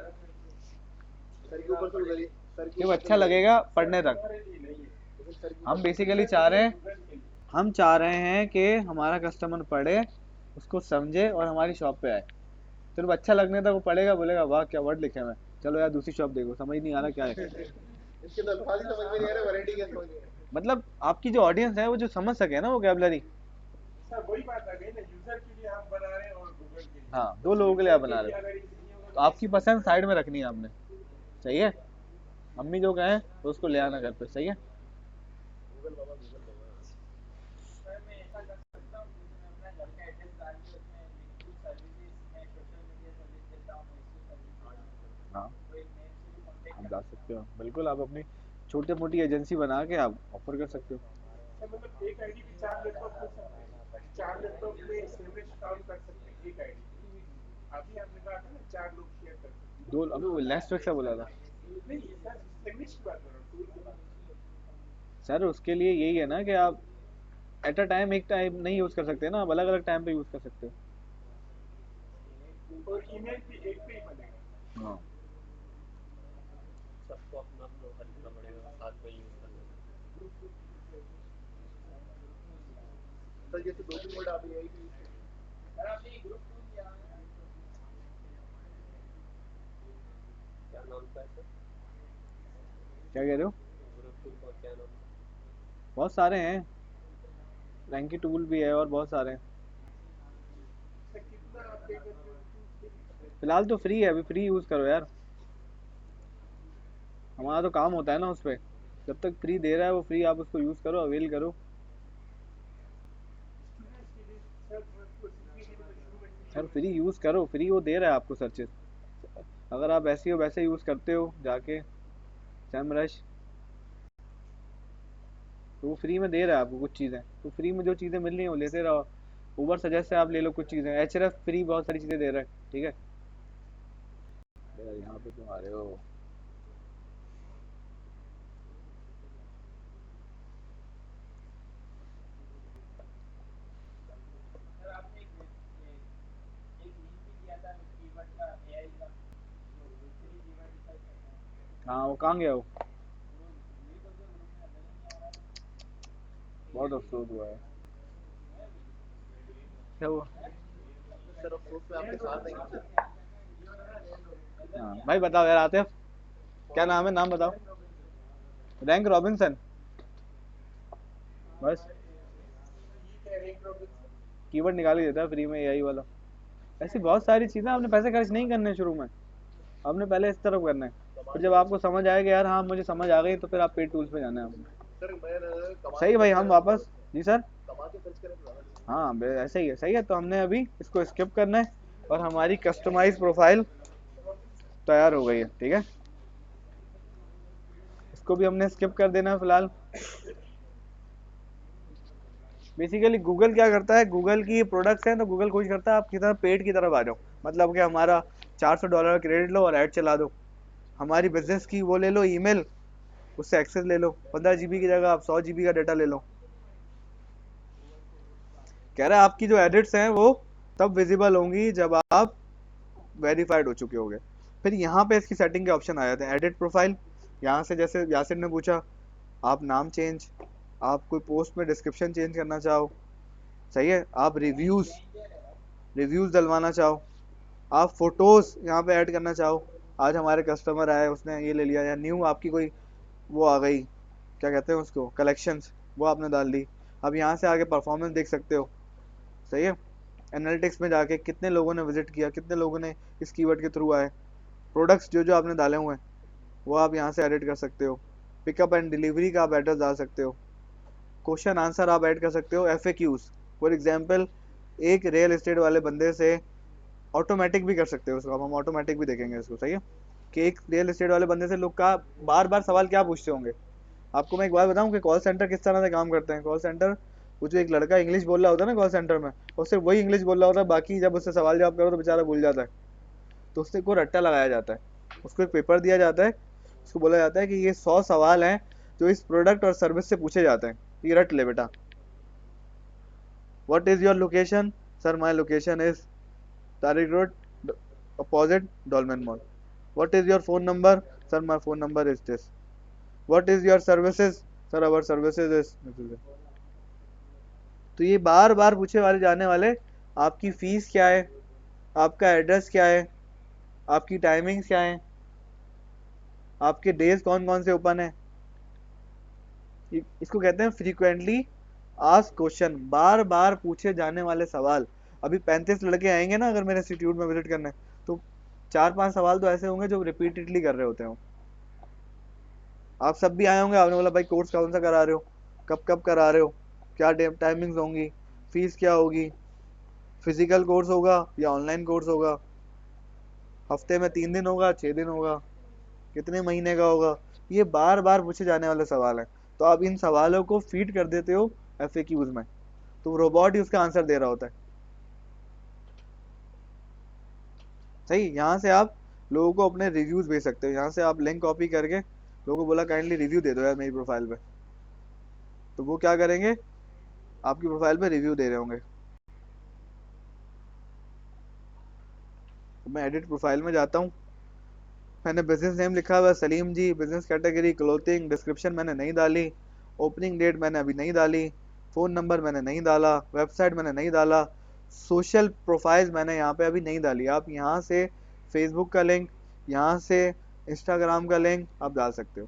सर के ऊपर से उधर सर के कि वो ऊपर से अच्छा उधर लगेगा पढ़ने तक। लेकिन सर के ऊपर हम से बेसिकली चाह रहे हैं, हम चाह रहे हैं कि हमारा कस्टमर पढ़े, उसको समझे और हमारी शॉप पे आए। सिर्फ अच्छा लगने तक वो पढ़ेगा, बोलेगा वाह क्या वर्ड लिखे हुए हैं, चलो यार दूसरी शॉप देखो, समझ नहीं आ रहा क्या है। इसके तो अल्फाज ही समझ में नहीं आ रहे, वैरायटी क्या समझ में आ रही मतलब आपकी जो ऑडियंस है वो जो समझ सके ना वोकेबलरी। सर वही बात आ गई ना, यूजर के लिए हम बना रहे हैं और गूगल के लिए। हाँ, दो लोगों के लिए आप यूजर के बना लिए रहे हो, अगर ये नहीं होगा तो तो आपकी कैसे पसंद बनेगा? साइड में रखनी है आपने, सही है, मम्मी जो कहें तो उसको ले आना घर पे, सही है। गूगल बाबा, गूगल बाबा। सर मैं ऐसा कर सकता हूँ, जैसे मैं अपना घर का एड्रेस डाल के उसमें कुछ सर्विसेज मैं सोशल मीडिया सर्विस देता हूँ, मैसेज सर्विस देता हूँ, हाँ, तो एक मेल से भी कांटेक्ट आप कर डाल सकता सकते हूँ। हो, बिल्कुल आप अपनी छोटी मोटी एजेंसी बना के आप ऑफर कर सकते हो। सर मतलब एक आईडी पे 4 लैपटॉप खोल सकते हैं, 4 लैपटॉप में सेवरेज काम कर सकते हैं एक आईडी पे। अभी आपने कहा था ना 4 लोग शेयर कर सकते दो, अभी वो लेस ट्रिक से बोला था हैं। नहीं सर, सेवरेज की बात कर रहा हूँ, टूल की बात कर रहा सर, उसके लिए यही है ना कि आप एट अ टाइम एक टाइम नहीं यूज कर सकते ना, आप अलग अलग टाइम पे यूज कर सकते हो। हूँ। और ईमेल भी एक पे ही बनेगा। हाँ, सबको अपना अपना खरीदना पड़ेगा साथ में यूज करने के लिए। सर जैसे 2-3 वर्ड आप एआई पे यूज करेंगे। सर आपने ग्रुप टूल दिया है ना, नाम था सर? क्या कह रहे हो? ग्रुप टूल का क्या नाम था? बहुत सारे हैं, रैंकी टूल भी है और बहुत सारे हैं। सर कितना आप पे करते हो टूल्स के लिए? फिलहाल तो फ्री है, अभी फ्री यूज करो यार, हमारा तो काम होता है ना उस पे। जब तक फ्री दे रहा है वो फ्री आप उसको यूज करो, अवेल करो। स्टूडेंट्स के लिए सर सीखने के लिए तो शुरू में फ्री यार होना फ्री चाहिए। यूज करो, फ्री वो दे रहा है आपको सर्चेस। अगर आप ऐसे हो वैसे यूज करते हो जाके सैमरश, तो वो फ्री में दे रहा है आपको कुछ चीज़ें, तो फ्री में जो चीज़ें मिल रही हैं वो लेते रहो। ऊबर सजेस्ट से आप ले लो कुछ चीज़ें, एचरएफ फ्री बहुत सारी चीज़ें दे रहा है, ठीक है। यार यहाँ पे क्यों आ रहे हो? सर आपने एक लिंक भी दिया था कीवर्ड का एआई का, जो फ्री कीवर्ड रिसर्च करता है, हाँ वो कहाँ गया वो? वो मेरे को जो ग्रुप में नजर ही नहीं आ रहा बहुत अफसोस हुआ है। है अभी। क्या हुआ? सर अफसोस में आपके साथ नहीं हूँ। हाँ भाई बताओ यार आतिफ, क्या नाम है, नाम बताओ। रैंक रॉबिन्सन, बस ये क्या रैंक रॉबिन्सन? कीवर्ड निकाल ही देता है फ्री में एआई वाला। ऐसी बहुत सारी चीज़ें, आपने पैसे खर्च नहीं करने शुरू में, आपने पहले इस तरफ करना है। कमा फिर के जब खर्च आपको करना समझ आएगा यार हाँ मुझे समझ आ गई, तो फिर आप पेड टूल्स पे जाना है आपको। सर मैं कमा सही के है भाई, खर्च हम करें तो ज़्यादा वापस। अच्छा है। जी सर। कमा के खर्च करें तो ज़्यादा अच्छा हाँ ऐसे ही है, सही है। तो हमने अभी इसको स्किप करना है और हमारी कस्टमाइज प्रोफाइल तैयार हो गई है, ठीक है। इसको भी हमने स्किप कर देना है फिलहाल। बेसिकली गूगल क्या करता है, गूगल की प्रोडक्ट्स हैं तो गूगल कोशिश करता है आप की तरफ पेड की तरफ आ जाओ, मतलब कि हमारा $400 क्रेडिट लो और ऐड चला दो। हमारी बिजनेस की वो ले लो ईमेल, उससे एक्सेस ले लो, 15 GB की जगह आप 100 GB का डाटा ले लो। कह रहा है आपकी जो एडिट्स हैं वो तब विजिबल होंगी जब आप वेरीफाइड हो चुके होंगे। फिर यहाँ पे इसकी सेटिंग के ऑप्शन आ जाते हैं, एडिट प्रोफाइल। यहाँ से जैसे यासिर ने पूछा, आप नाम चेंज, आप कोई पोस्ट में डिस्क्रिप्शन चेंज करना चाहो, सही है, आप रिव्यूज रिव्यूज डलवाना चाहो, आप फोटोज यहाँ पे ऐड करना चाहो। आज हमारे कस्टमर आए उसने ये ले लिया, या न्यू आपकी कोई वो आ गई, क्या कहते हैं उसको, कलेक्शंस, वो आपने डाल दी। अब यहाँ से आगे परफॉर्मेंस देख सकते हो, सही है। एनालिटिक्स में जाके कितने लोगों ने विजिट किया, कितने लोगों ने इस कीवर्ड के थ्रू आए, प्रोडक्ट्स जो जो आपने डाले हुए हैं वो आप यहाँ से एडिट कर सकते हो। पिकअप एंड डिलीवरी का आप एड्रेस डाल सकते हो, क्वेश्चन आंसर आप ऐड कर सकते हो, FAQs फॉर एग्जांपल। एक रियल एस्टेट वाले बंदे से ऑटोमेटिक भी कर सकते हो उसको, अब हम ऑटोमेटिक भी देखेंगे इसको, सही है। कि एक रियल एस्टेट वाले बंदे से लोग का बार बार सवाल क्या पूछते होंगे। आपको मैं एक बात बताऊं कि कॉल सेंटर किस तरह से काम करते हैं। कॉल सेंटर, वो जो एक लड़का इंग्लिश बोल रहा होता है ना कॉल सेंटर में, वो सिर्फ वही इंग्लिश बोल रहा होता है, बाकी जब उससे सवाल जवाब करो तो बेचारा भूल जाता है। तो उससे को रट्टा लगाया जाता है, उसको एक पेपर दिया जाता है, उसको बोला जाता है कि ये 100 सवाल हैं जो इस प्रोडक्ट और सर्विस से पूछे जाते हैं, ये रट ले बेटा। What is your location? Sir my location is Tariq road opposite Dolmen mall. What is your phone number? Sir my phone number is this. What is your services? Sir our services is. तो ये बार बार पूछे वाले जाने वाले, आपकी fees क्या है, आपका एड्रेस क्या है, आपकी टाइमिंग्स क्या है, आपके डेज कौन कौन से ओपन है। इसको कहते हैं फ्रीक्वेंटली आस्क क्वेश्चन, बार बार पूछे जाने वाले सवाल। अभी 35 लड़के आएंगे ना अगर मेरे इंस्टीट्यूट में विजिट करने, तो 4-5 सवाल तो ऐसे होंगे जो रिपीटेडली कर रहे होते हो। आप सब भी आए होंगे, आपने बोला भाई कोर्स कौन सा करा रहे हो, कब कब करा रहे हो, क्या टाइमिंग्स होंगी, फीस क्या होगी, फिजिकल कोर्स होगा या ऑनलाइन कोर्स होगा, हफ्ते में 3 दिन होगा 6 दिन होगा, कितने महीने का होगा। ये बार बार पूछे जाने वाले सवाल हैं। तो आप इन सवालों को फीड कर देते हो FAQs में, तो रोबोट ही उसका आंसर दे रहा होता है, सही। यहाँ से आप लोगों को अपने रिव्यूज भेज सकते हो, यहाँ से आप लिंक कॉपी करके लोगों को बोला काइंडली रिव्यू दे दो यार मेरी प्रोफाइल पे, तो वो क्या करेंगे, आपकी प्रोफाइल पे रिव्यू दे रहे होंगे। तो मैं एडिट प्रोफाइल में जाता हूँ, मैंने बिजनेस नेम लिखा हुआ है सलीम जी, बिजनेस कैटेगरी क्लोथिंग, डिस्क्रिप्शन मैंने नहीं डाली, ओपनिंग डेट मैंने अभी नहीं डाली, फ़ोन नंबर मैंने नहीं डाला, वेबसाइट मैंने नहीं डाला, सोशल प्रोफाइल्स मैंने यहाँ पे अभी नहीं डाली। आप यहाँ से फेसबुक का लिंक, यहाँ से इंस्टाग्राम का लिंक आप डाल सकते हो,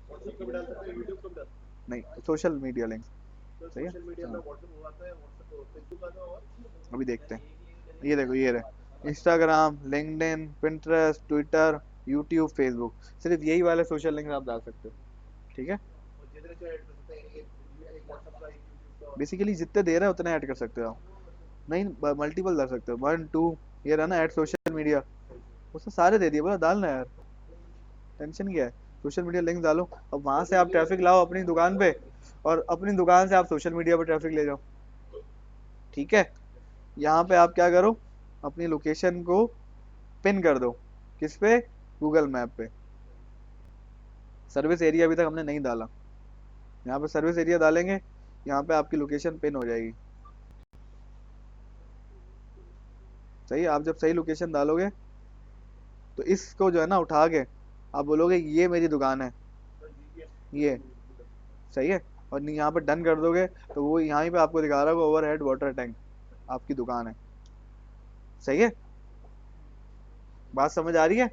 व्हाट्सएप पे भी डाल सकते हैं, यूट्यूब पे भी डाल सकते नहीं सोशल मीडिया लिंक। हैं। तो सही है, सोशल मीडिया पे हाँ व्हाट्सएप वो आता है, व्हाट्सएप फेसबुक आता है, और अभी देखते हैं। ये देखो, ये रहे Instagram, LinkedIn, Pinterest, Twitter, YouTube, Facebook, सिर्फ यही वाले सोशल लिंक आप डाल सकते हो। ठीक है, और जितने चाहे ऐड कर सकते हैं, एक व्हाट्सएप का, एक यूट्यूब का। बेसिकली जितने दे रहे हैं उतने ऐड कर सकते हो आप, नहीं मल्टीपल डाल सकते हो, 1 2, ये रहा ना ऐड सोशल मीडिया, उसने सारे दे दिए, बोला डालना यार, टेंशन क्या है, सोशल मीडिया लिंक डालो, अब वहां से आप ट्रैफिक लाओ अपनी दुकान पे, और अपनी दुकान से आप सोशल मीडिया पे ट्रैफिक ले जाओ। ठीक है, यहाँ पे आप क्या करो, अपनी लोकेशन को पिन कर दो, किस पे, गूगल मैप पे। सर्विस एरिया अभी तक हमने नहीं डाला, यहाँ पे सर्विस एरिया डालेंगे, यहाँ पे आपकी लोकेशन पिन हो जाएगी। सही है, आप जब सही लोकेशन डालोगे तो इसको जो है ना उठा के आप बोलोगे ये मेरी दुकान है, तो जीपीएस ये सही है, और यहाँ पे डन कर दोगे तो वो यहाँ पे आपको दिखा रहा होगा ओवरहेड वाटर टैंक, आपकी दुकान है। सही है, बात समझ आ रही है,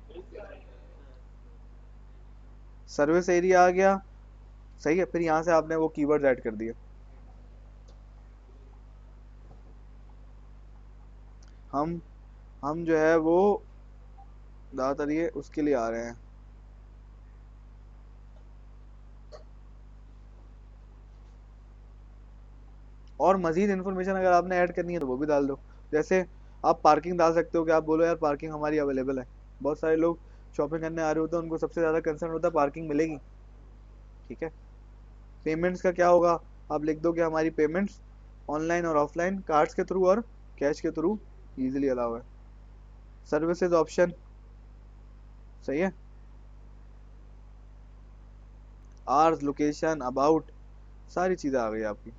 सर्विस एरिया आ गया। सही है, फिर यहाँ से आपने वो कीवर्ड्स ऐड कर दिए। हम जो है वो ज़्यादातर ये उसके लिए आ रहे हैं, और मजीद इन्फॉर्मेशन अगर आपने ऐड करनी है तो वो भी डाल दो। जैसे आप पार्किंग डाल सकते हो कि आप बोलो यार पार्किंग हमारी अवेलेबल है, बहुत सारे लोग शॉपिंग करने आ रहे होते हैं, उनको सबसे ज़्यादा कंसर्न होता है पार्किंग मिलेगी। ठीक है, पेमेंट्स का क्या होगा, आप लिख दो कि हमारी पेमेंट्स ऑनलाइन और ऑफलाइन, कार्ड्स के थ्रू और कैश के थ्रू इजीली अलाउ है। सर्विसेज ऑप्शन, सही है, आवर्स, लोकेशन, अबाउट, सारी चीज़ें आ गई आपकी।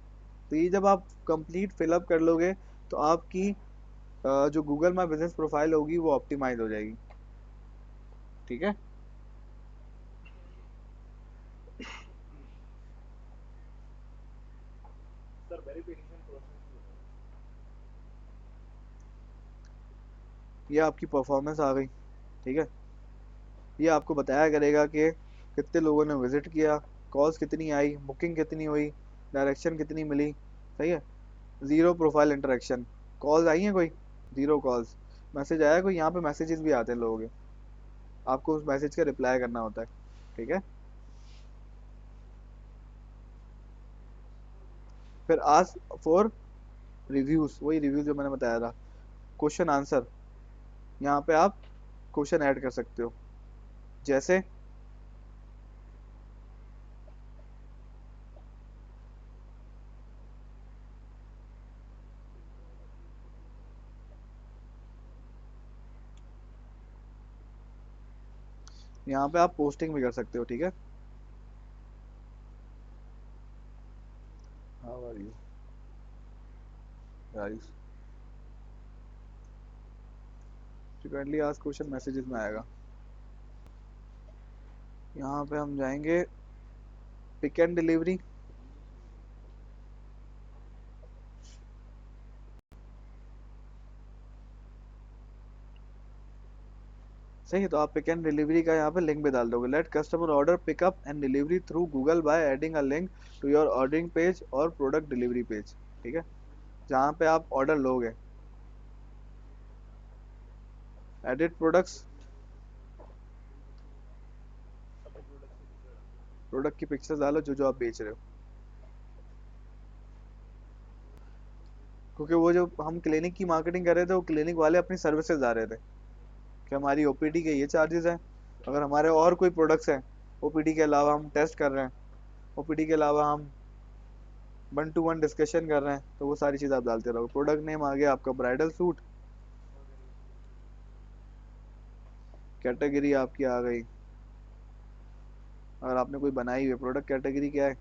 तो ये जब आप कंप्लीट फिलअप कर लोगे तो आपकी जो गूगल माई बिजनेस प्रोफाइल होगी वो ऑप्टिमाइज हो जाएगी। ठीक है, सर वेरिफिकेशन प्रोसेस भी होता ये आपकी परफॉर्मेंस आ गई। ठीक है, ये आपको बताया करेगा कि कितने लोगों ने विजिट किया, कॉल्स कितनी आई, बुकिंग कितनी हुई, डायरेक्शन कितनी मिली। सही है, ज़ीरो प्रोफाइल इंटरेक्शन, कॉल्स आई हैं कोई, ज़ीरो कॉल्स, मैसेज आया कोई, यहाँ पे मैसेजेस भी आते हैं लोगों के, आपको उस मैसेज का रिप्लाई करना होता है। ठीक है, फिर आस्क फॉर रिव्यूज, वही रिव्यू जो मैंने बताया था, क्वेश्चन आंसर, यहाँ पे आप क्वेश्चन ऐड कर सकते हो। जैसे यहाँ पे आप पोस्टिंग भी कर सकते हो। ठीक है, how are you guys, frequently asked question messages में आएगा। यहाँ पे हम जाएंगे पिक एंड डिलीवरी, सही है, तो आप पिक एंड डिलीवरी का यहाँ पे लिंक भी डाल दोगे, let customer order pickup and delivery through Google by adding a link to your ordering page और प्रोडक्ट डिलीवरी पेज। ठीक है, जहाँ पे आप ऑर्डर लोगे, एडिट प्रोडक्ट्स, है, अपने प्रोडक्ट की पिक्चर डालते हैं। प्रोडक्ट की पिक्चर्स डालो जो जो आप बेच रहे हो, क्योंकि वो जो हम क्लिनिक की मार्केटिंग कर रहे थे वो क्लिनिक वाले अपनी सर्विसेज आ रहे थे कि हमारी ओपीडी के ये चार्जेस हैं, अगर हमारे और कोई प्रोडक्ट्स हैं ओपीडी के अलावा, हम टेस्ट कर रहे हैं, ओपीडी के अलावा हम 1 to 1 डिस्कशन कर रहे हैं, तो वो सारी चीज़ आप डालते रहो। प्रोडक्ट नेम आ गया आपका ब्राइडल सूट, कैटेगरी आपकी आ गई, अगर आपने कोई बनाई हुई है, प्रोडक्ट कैटेगरी क्या है,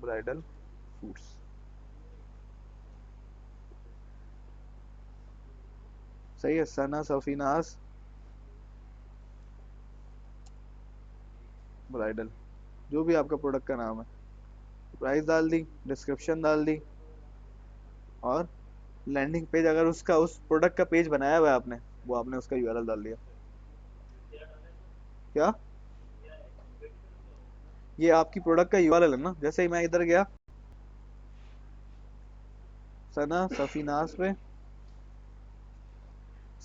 ब्राइडल सूट्स। सही है, सना सफीनास ब्राइडल, जो भी आपका प्रोडक्ट का नाम है, प्राइस डाल दी, डिस्क्रिप्शन डाल दी, और लैंडिंग पेज, अगर उसका उस प्रोडक्ट का पेज बनाया हुआ है आपने, वो आपने उसका यूआरएल डाल दिया। क्या? ये आपकी प्रोडक्ट का यूआरएल है ना। जैसे ही मैं इधर गया सना सफीनास पे,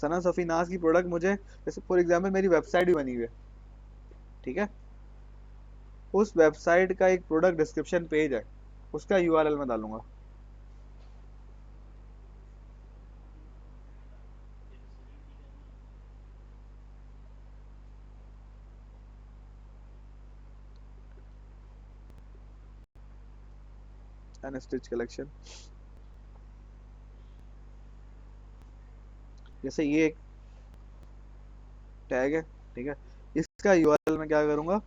सना सफीनास की प्रोडक्ट मुझे, जैसे फॉर एग्जांपल मेरी वेबसाइट भी बनी हुई है, ठीक है, उस वेबसाइट का एक प्रोडक्ट डिस्क्रिप्शन पेज है, उसका यूआरएल मैं डालूंगा। एंड स्टिच कलेक्शन, जैसे ये एक टैग है, ठीक है, इसका यूआरएल मैं क्या करूंगा,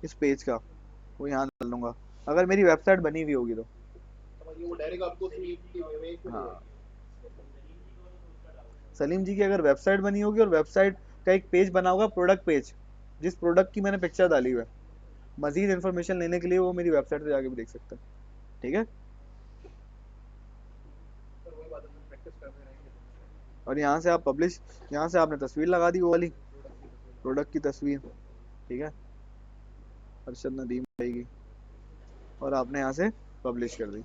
इस पेज का वो यहाँ डाल दूंगा, अगर मेरी वेबसाइट बनी हुई होगी तो। समझिए वो डायरेक्ट आपको उसी इमेज पे ले हाँ, जाएगी। सलीम जी की अगर वेबसाइट बनी होगी और वेबसाइट का एक पेज बना होगा, प्रोडक्ट पेज, जिस प्रोडक्ट की मैंने पिक्चर डाली हुई है, मजीद इन्फॉर्मेशन लेने के लिए वो मेरी वेबसाइट पे जाके भी देख सकते हैं, ठीक है। सर वही बात है, सर प्रैक्टिस करते रहेंगे और यहाँ से आप पब्लिश, यहाँ से आपने तस्वीर लगा दी वो वाली प्रोडक्ट की तस्वीर। प्रोडक्ट की तस्वीर, ठीक है, अरशद नदीम आएगी और आपने यहाँ से पब्लिश कर दी,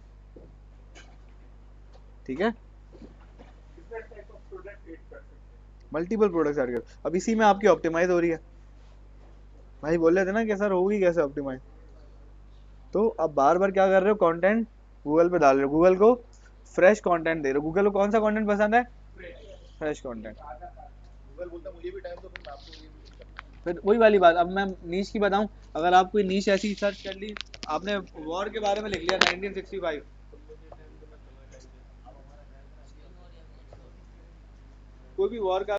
ठीक है। Different type of product add कर सकते हैं। मल्टीपल प्रोडक्ट्स ऐड कर, अब इसी में आपकी ऑप्टिमाइज हो रही है। भाई बोल रहे थे ना कि सर होगी कैसे ऑप्टिमाइज, तो अब बार बार क्या कर रहे हो, कंटेंट गूगल पे डाल रहे हो, गूगल को फ्रेश कंटेंट दे रहे हो। गूगल को कौन सा कंटेंट पसंद है? Fresh content. गूगल बोलता है मुझे भी टाइम दो, फिर मैं आपको ये भी करता हूँ। फिर वही वाली बात, अब मैं नीश की बताऊं, अगर आप कोई नीश ऐसी सर्च कर ली, आपने वॉर के बारे में लिख लिया 1965, कोई भी वॉर का